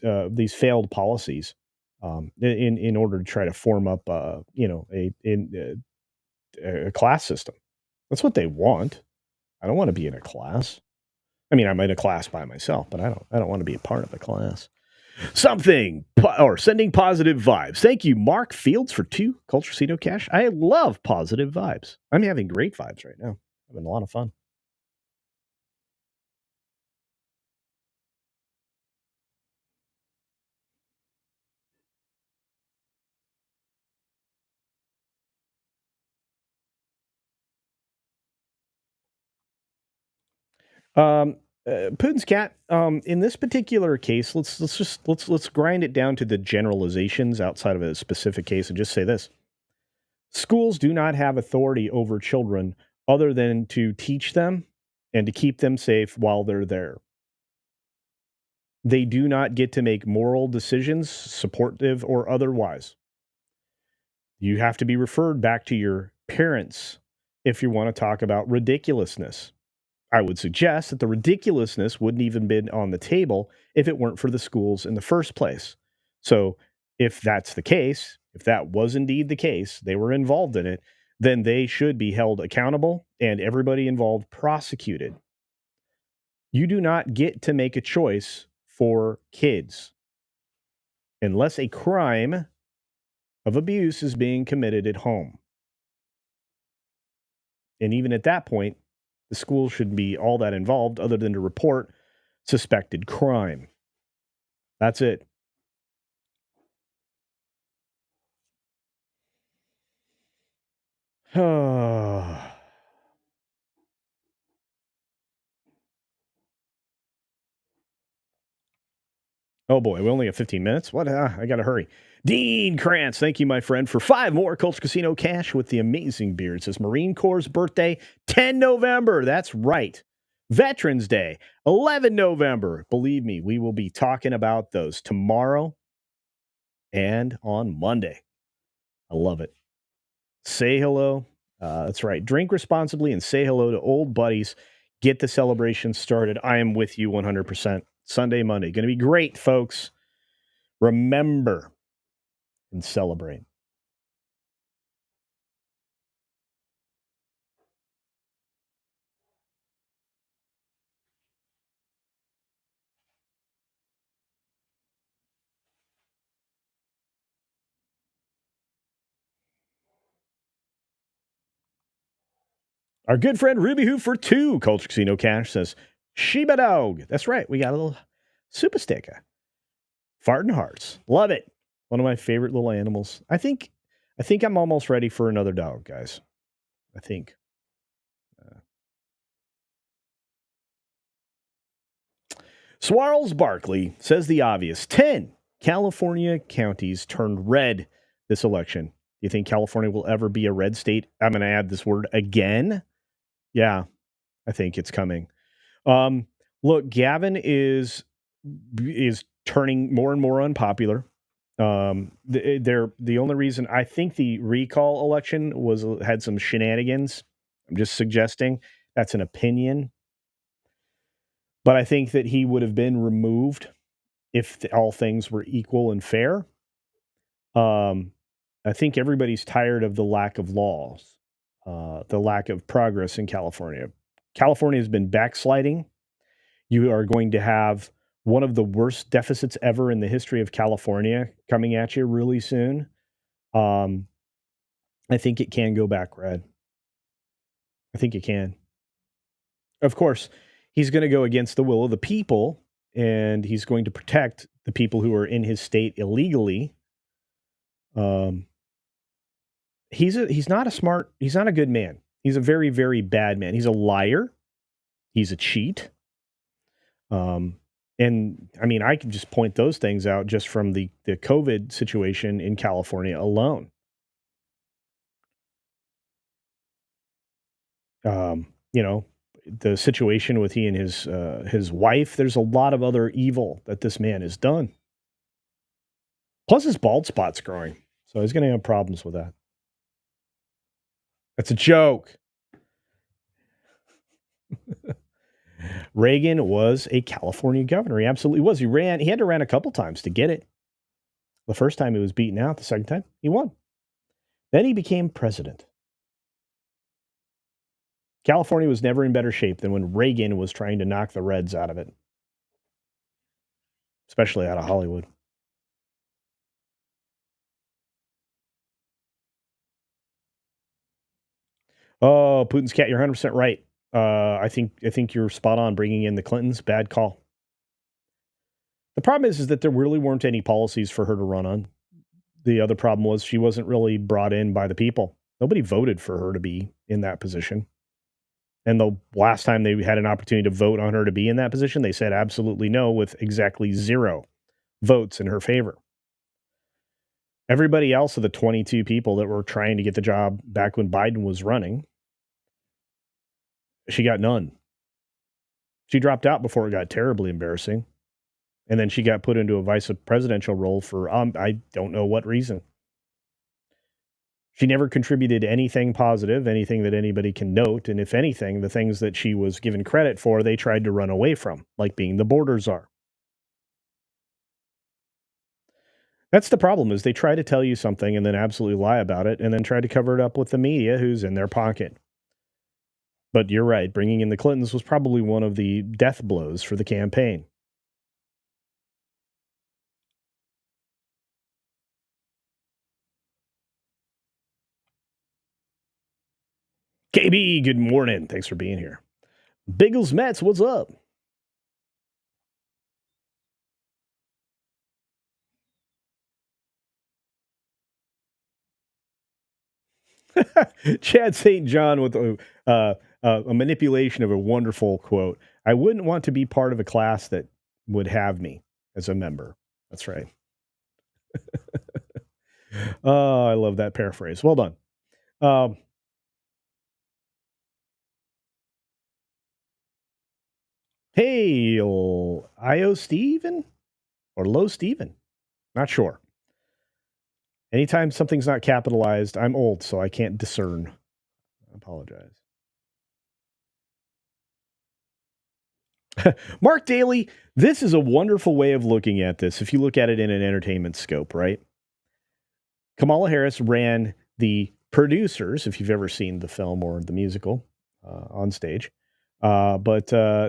failed policies in order to try to form up, a class system. That's what they want. I don't want to be in a class. I mean, I'm in a class by myself, but I don't want to be a part of a class. Something or sending positive vibes. Thank you, Mark Fields, for 2 Culture Casino Cash. I love positive vibes. I'm having great vibes right now. Having a lot of fun. Putin's cat. In this particular case, let's grind it down to the generalizations outside of a specific case, and just say this: schools do not have authority over children other than to teach them and to keep them safe while they're there. They do not get to make moral decisions, supportive or otherwise. You have to be referred back to your parents if you want to talk about ridiculousness. I would suggest that the ridiculousness wouldn't even been on the table if it weren't for the schools in the first place. So if that's the case, if that was indeed the case, they were involved in it, then they should be held accountable and everybody involved prosecuted. You do not get to make a choice for kids unless a crime of abuse is being committed at home. And even at that point, the school shouldn't be all that involved other than to report suspected crime. That's it. Oh boy, we only have 15 minutes. What? I got to hurry. Dean Krantz, thank you, my friend, for 5 more Culture Casino Cash with the amazing beer. It says Marine Corps' birthday, 10 November. That's right. Veterans Day, 11 November. Believe me, we will be talking about those tomorrow and on Monday. I love it. Say hello. That's right. Drink responsibly and say hello to old buddies. Get the celebration started. I am with you 100%. Sunday, Monday. Going to be great, folks. Remember and celebrate. Our good friend Ruby Who for 2 Culture Casino Cash says, Shiba Dog. That's right. We got a little super sticker. Farting Hearts. Love it. One of my favorite little animals. I think I'm almost ready for another dog, guys. I think. Swarls Barkley says the obvious. 10 California counties turned red this election. Do you think California will ever be a red state? I'm going to add this word again. Yeah, I think it's coming. Look, Gavin is turning more and more unpopular. The only reason I think the recall election had some shenanigans. I'm just suggesting that's an opinion, but I think that he would have been removed if all things were equal and fair. I think everybody's tired of the lack of laws, the lack of progress in California. California has been backsliding. You are going to have one of the worst deficits ever in the history of California coming at you really soon. I think it can go back red. I think it can. Of course, he's going to go against the will of the people, and he's going to protect the people who are in his state illegally. He's not a good man. He's a very, very bad man. He's a liar. He's a cheat. And I mean, I can just point those things out just from the COVID situation in California alone. You know, the situation with he and his wife, there's a lot of other evil that this man has done. Plus his bald spot's growing. So he's going to have problems with that. That's a joke. Reagan was a California governor. He absolutely was. He had to run a couple times to get it. The first time he was beaten out. The second time he won. Then he became president. California was never in better shape than when Reagan was trying to knock the Reds out of it. especially out of Hollywood. Oh, Putin's cat, you're 100% right. I think you're spot on. Bringing in the Clintons, bad call. The problem is that there really weren't any policies for her to run on. The other problem was she wasn't really brought in by the people. Nobody voted for her to be in that position. And the last time they had an opportunity to vote on her to be in that position, they said absolutely no with exactly 0 votes in her favor. Everybody else of the 22 people that were trying to get the job back when Biden was running, she got none. She dropped out before it got terribly embarrassing. And then she got put into a vice presidential role for, I don't know what reason. She never contributed anything positive, anything that anybody can note. And if anything, the things that she was given credit for, they tried to run away from, like being the border czar. That's the problem, is they try to tell you something and then absolutely lie about it and then try to cover it up with the media who's in their pocket. But you're right, bringing in the Clintons was probably one of the death blows for the campaign. KB, good morning. Thanks for being here. Biggles Mets, what's up? Chad St. John with a manipulation of a wonderful quote. I wouldn't want to be part of a class that would have me as a member. That's right. Oh, I love that paraphrase. Well done. Hey, IO Steven or Low Steven? Not sure. Anytime something's not capitalized, I'm old, so I can't discern. I apologize. Mark Daly, this is a wonderful way of looking at this if you look at it in an entertainment scope, right? Kamala Harris ran the producers, if you've ever seen the film or the musical on stage. But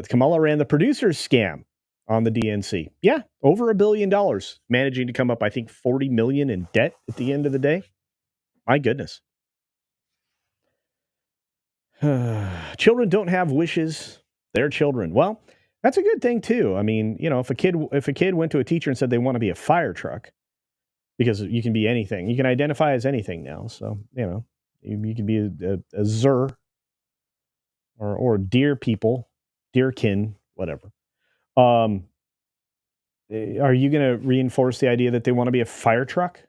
Kamala ran the producers scam on the DNC. Yeah, over $1 billion, managing to come up, I think, 40 million in debt at the end of the day. My goodness. Children don't have wishes. They're children. Well, that's a good thing too. I mean, you know, if a kid went to a teacher and said they want to be a fire truck, because you can be anything. You can identify as anything now. So, you know, you can be a Zer or deer people, deerkin, whatever. Are you going to reinforce the idea that they want to be a fire truck?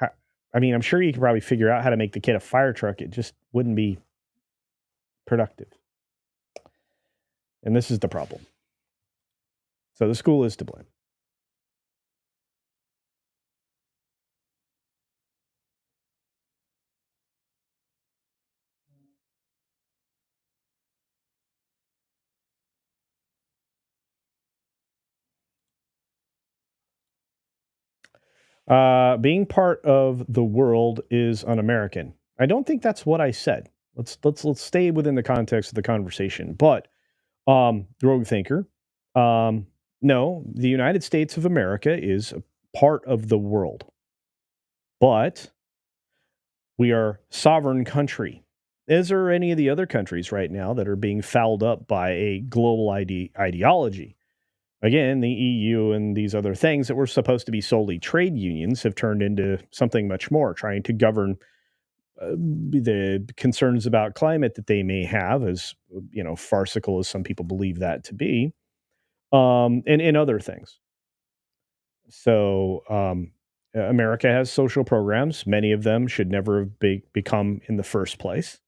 I mean, I'm sure you could probably figure out how to make the kid a fire truck. It just wouldn't be productive. And this is the problem. So the school is to blame. Being part of the world is un-American. I don't think that's what I said. Let's stay within the context of the conversation. But Rogue Thinker, no, the United States of America is a part of the world, but we are sovereign country. As are any of the other countries right now that are being fouled up by a global ideology. Again, the EU and these other things that were supposed to be solely trade unions have turned into something much more, trying to govern the concerns about climate that they may have, as you know, farcical as some people believe that to be, and other things. So America has social programs. Many of them should never have become in the first place.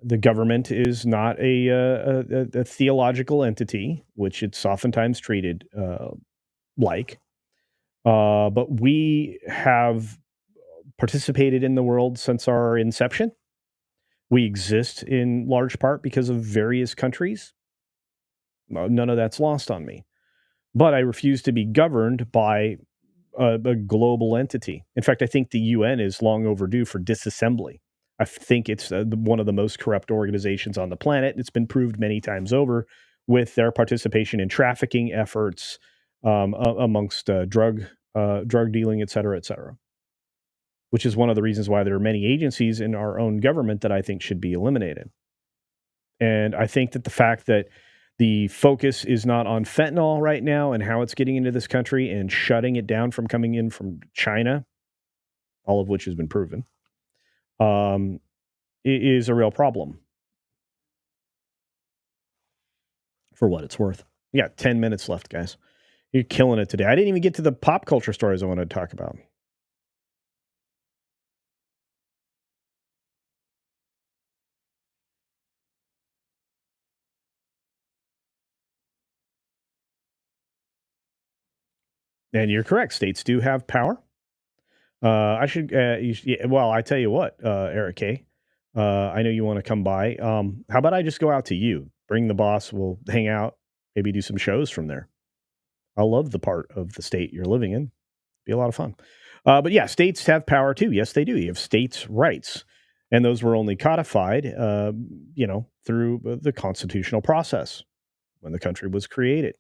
The government is not a theological entity, which it's oftentimes treated like. But we have participated in the world since our inception. We exist in large part because of various countries. None of that's lost on me. But I refuse to be governed by a global entity. In fact, I think the UN is long overdue for disassembly. I think it's one of the most corrupt organizations on the planet. It's been proved many times over with their participation in trafficking efforts amongst drug dealing, et cetera, which is one of the reasons why there are many agencies in our own government that I think should be eliminated. And I think that the fact that the focus is not on fentanyl right now and how it's getting into this country and shutting it down from coming in from China, all of which has been proven, is a real problem. For what it's worth. We got 10 minutes left, guys. You're killing it today. I didn't even get to the pop culture stories I wanted to talk about. And you're correct. States do have power. I should, well, I tell you what, Eric K. I know you want to come by. How about I just go out to you? Bring the boss. We'll hang out. Maybe do some shows from there. I love the part of the state you're living in. Be a lot of fun. But yeah, states have power too. Yes, they do. You have states' rights. And those were only codified, through the constitutional process when the country was created,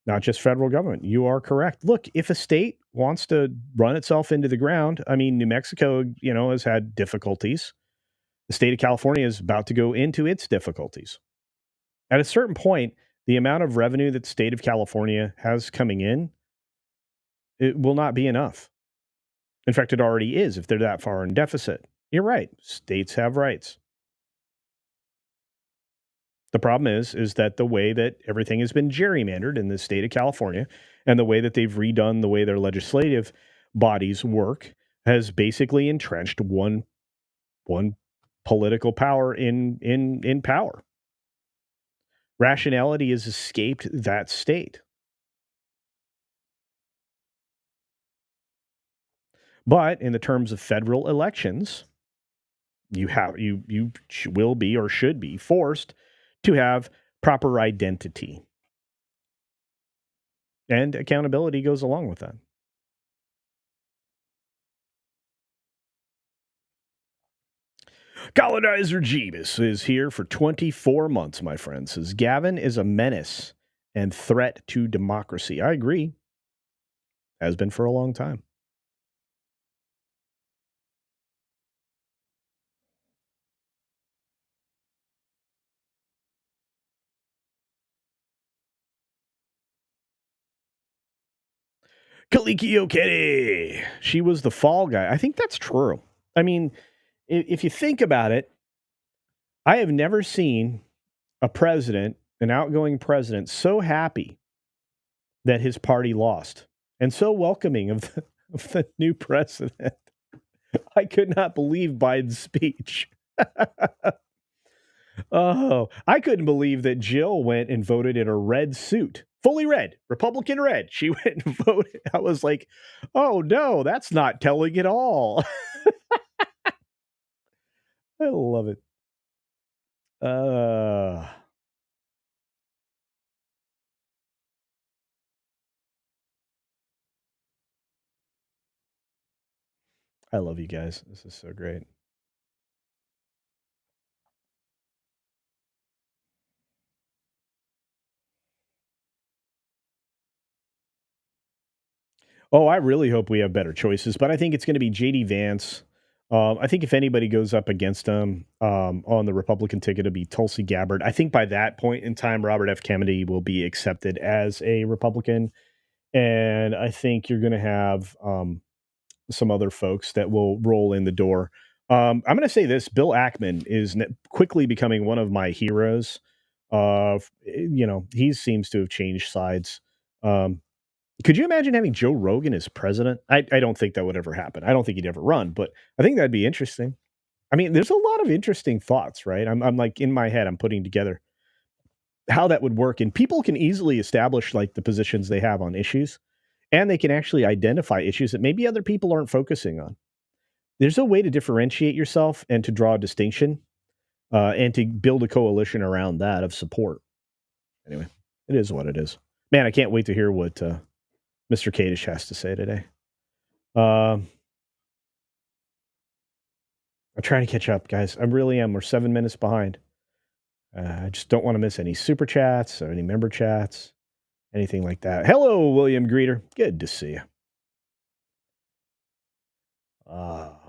not just federal government. You are correct. Look, if a state wants to run itself into the ground, I mean, New Mexico, has had difficulties. The state of California is about to go into its difficulties. At a certain point, the amount of revenue that the state of California has coming in, it will not be enough. In fact, it already is if they're that far in deficit. You're right. States have rights. The problem is that the way that everything has been gerrymandered in the state of California and the way that they've redone the way their legislative bodies work has basically entrenched one political power in power. Rationality has escaped that state. But in the terms of federal elections, you will be or should be forced to have proper identity. And accountability goes along with that. Colonizer Jeebus is here for 24 months, my friend. Says Gavin is a menace and threat to democracy. I agree. Has been for a long time. Kaliki Okedi. She was the fall guy. I think that's true. I mean, if you think about it, I have never seen a president, an outgoing president, so happy that his party lost and so welcoming of the new president. I could not believe Biden's speech. Oh, I couldn't believe that Jill went and voted in a red suit, fully red, Republican red. She went and voted. I was like, oh no, that's not telling at all. I love it. I love you guys. This is so great. Oh, I really hope we have better choices, but I think it's going to be J.D. Vance. I think if anybody goes up against him on the Republican ticket, it'll be Tulsi Gabbard. I think by that point in time, Robert F. Kennedy will be accepted as a Republican. And I think you're going to have some other folks that will roll in the door. I'm going to say this. Bill Ackman is quickly becoming one of my heroes. He seems to have changed sides. Could you imagine having Joe Rogan as president? I don't think that would ever happen. I don't think he'd ever run, but I think that'd be interesting. I mean, there's a lot of interesting thoughts, right? I'm like in my head, I'm putting together how that would work. And people can easily establish like the positions they have on issues, and they can actually identify issues that maybe other people aren't focusing on. There's a way to differentiate yourself and to draw a distinction and to build a coalition around that of support. Anyway, it is what it is. Man, I can't wait to hear what Mr. Kadish has to say today. I'm trying to catch up, guys. I really am. We're 7 minutes behind. I just don't want to miss any super chats or any member chats, anything like that. Hello, William Greeter. Good to see you.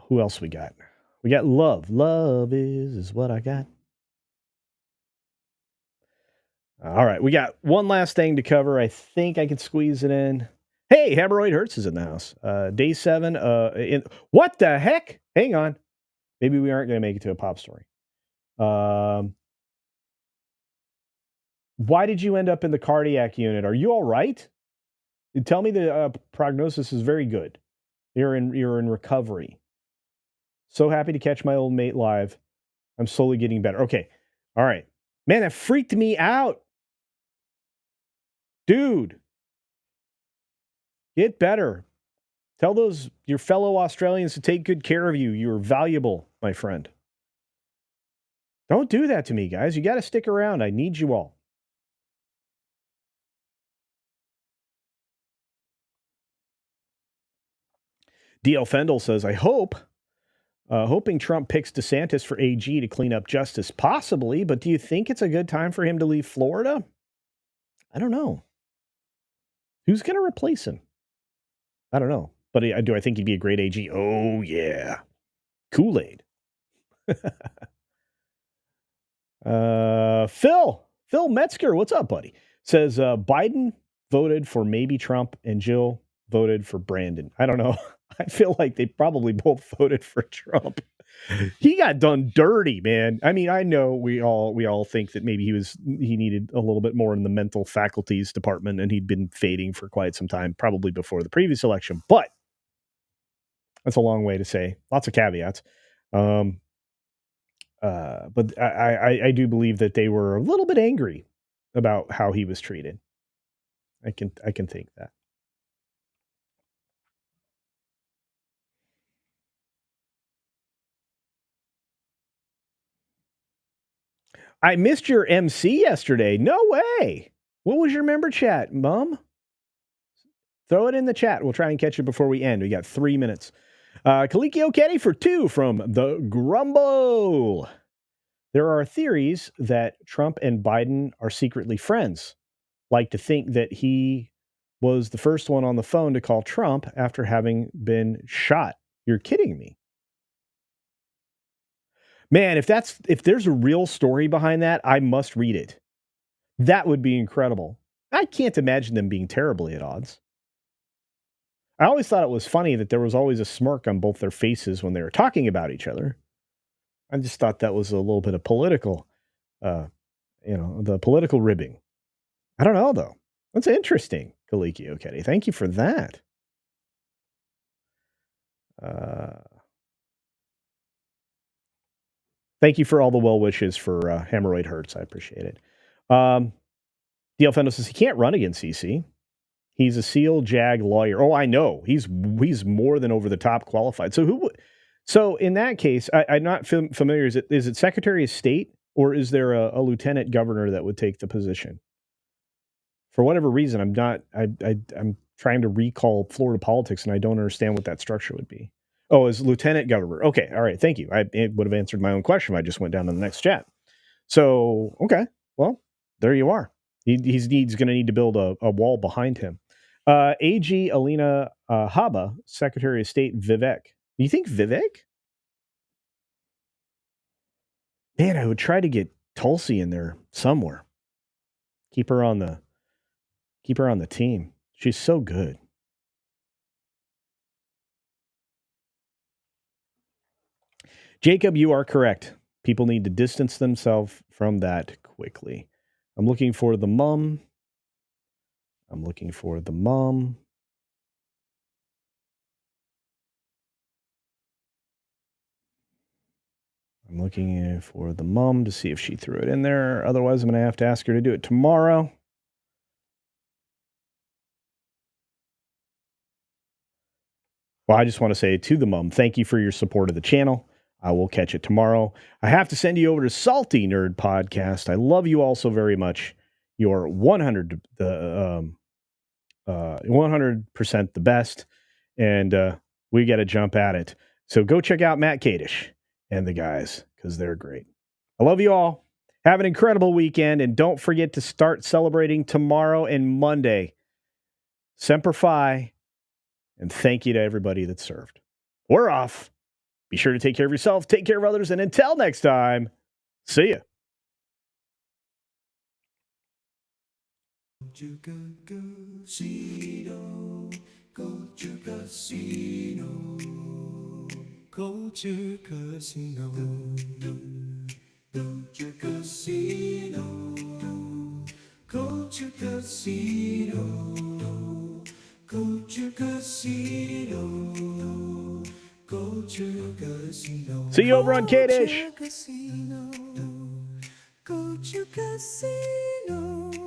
Who else we got? We got love. Love is what I got. All right, we got one last thing to cover. I think I can squeeze it in. Hey, Hemorrhoid Hertz is in the house. Day 7. What the heck? Hang on. Maybe we aren't going to make it to a pop story. Why did you end up in the cardiac unit? Are you all right? You tell me the prognosis is very good. You're in recovery. So happy to catch my old mate live. I'm slowly getting better. Okay. All right. Man, that freaked me out. Dude. Get better. Tell your fellow Australians to take good care of you. You're valuable, my friend. Don't do that to me, guys. You got to stick around. I need you all. DL Fendel says, I hoping Trump picks DeSantis for AG to clean up justice, possibly, but do you think it's a good time for him to leave Florida? I don't know. Who's going to replace him? I don't know. But do I think he'd be a great AG? Oh, yeah. Kool-Aid. Phil Metzger, what's up, buddy? Says Biden voted for maybe Trump and Jill voted for Brandon. I don't know. I feel like they probably both voted for Trump. He got done dirty, man. I mean, I know we all think that maybe he needed a little bit more in the mental faculties department, and he'd been fading for quite some time, probably before the previous election. But that's a long way to say. Lots of caveats. But I do believe that they were a little bit angry about how he was treated. I can think that. I missed your MC yesterday. No way. What was your member chat, Mom? Throw it in the chat. We'll try and catch it before we end. We got 3 minutes. Kalikio Kenny for 2 from the Grumble. There are theories that Trump and Biden are secretly friends. Like to think that he was the first one on the phone to call Trump after having been shot. You're kidding me. Man, if there's a real story behind that, I must read it. That would be incredible. I can't imagine them being terribly at odds. I always thought it was funny that there was always a smirk on both their faces when they were talking about each other. I just thought that was a little bit of political, the political ribbing. I don't know, though. That's interesting, Kalikio Kenny. Thank you for that. Thank you for all the well wishes for Hemorrhoid Hertz. I appreciate it. DL Fendo says he can't run against CC. He's a SEAL JAG lawyer. Oh, I know. He's more than over the top qualified. So in that case, I'm not familiar. Is it Secretary of State or is there a lieutenant governor that would take the position? For whatever reason, I'm trying to recall Florida politics and I don't understand what that structure would be. Oh, as lieutenant governor. Okay. All right. Thank you. It would have answered my own question if I just went down to the next chat. So, okay. Well, there you are. He's going to need to build a wall behind him. AG Alina Haba, Secretary of State Vivek. Do you think Vivek? Man, I would try to get Tulsi in there somewhere. Keep her on the team. She's so good. Jacob, you are correct. People need to distance themselves from that quickly. I'm looking for the mum. I'm looking for the mum to see if she threw it in there. Otherwise, I'm going to have to ask her to do it tomorrow. Well, I just want to say to the mum, thank you for your support of the channel. I will catch it tomorrow. I have to send you over to Salty Nerd Podcast. I love you all so very much. You're 100% the best, and we got to jump at it. So go check out Matt Kadish and the guys because they're great. I love you all. Have an incredible weekend, and don't forget to start celebrating tomorrow and Monday. Semper Fi, and thank you to everybody that served. We're off. Be sure to take care of yourself, take care of others, and until next time, see ya. Go to casino, go to casino, go to casino, go to casino, go to casino, go to casino, go to casino. See you over on K-Dish. Go to casino.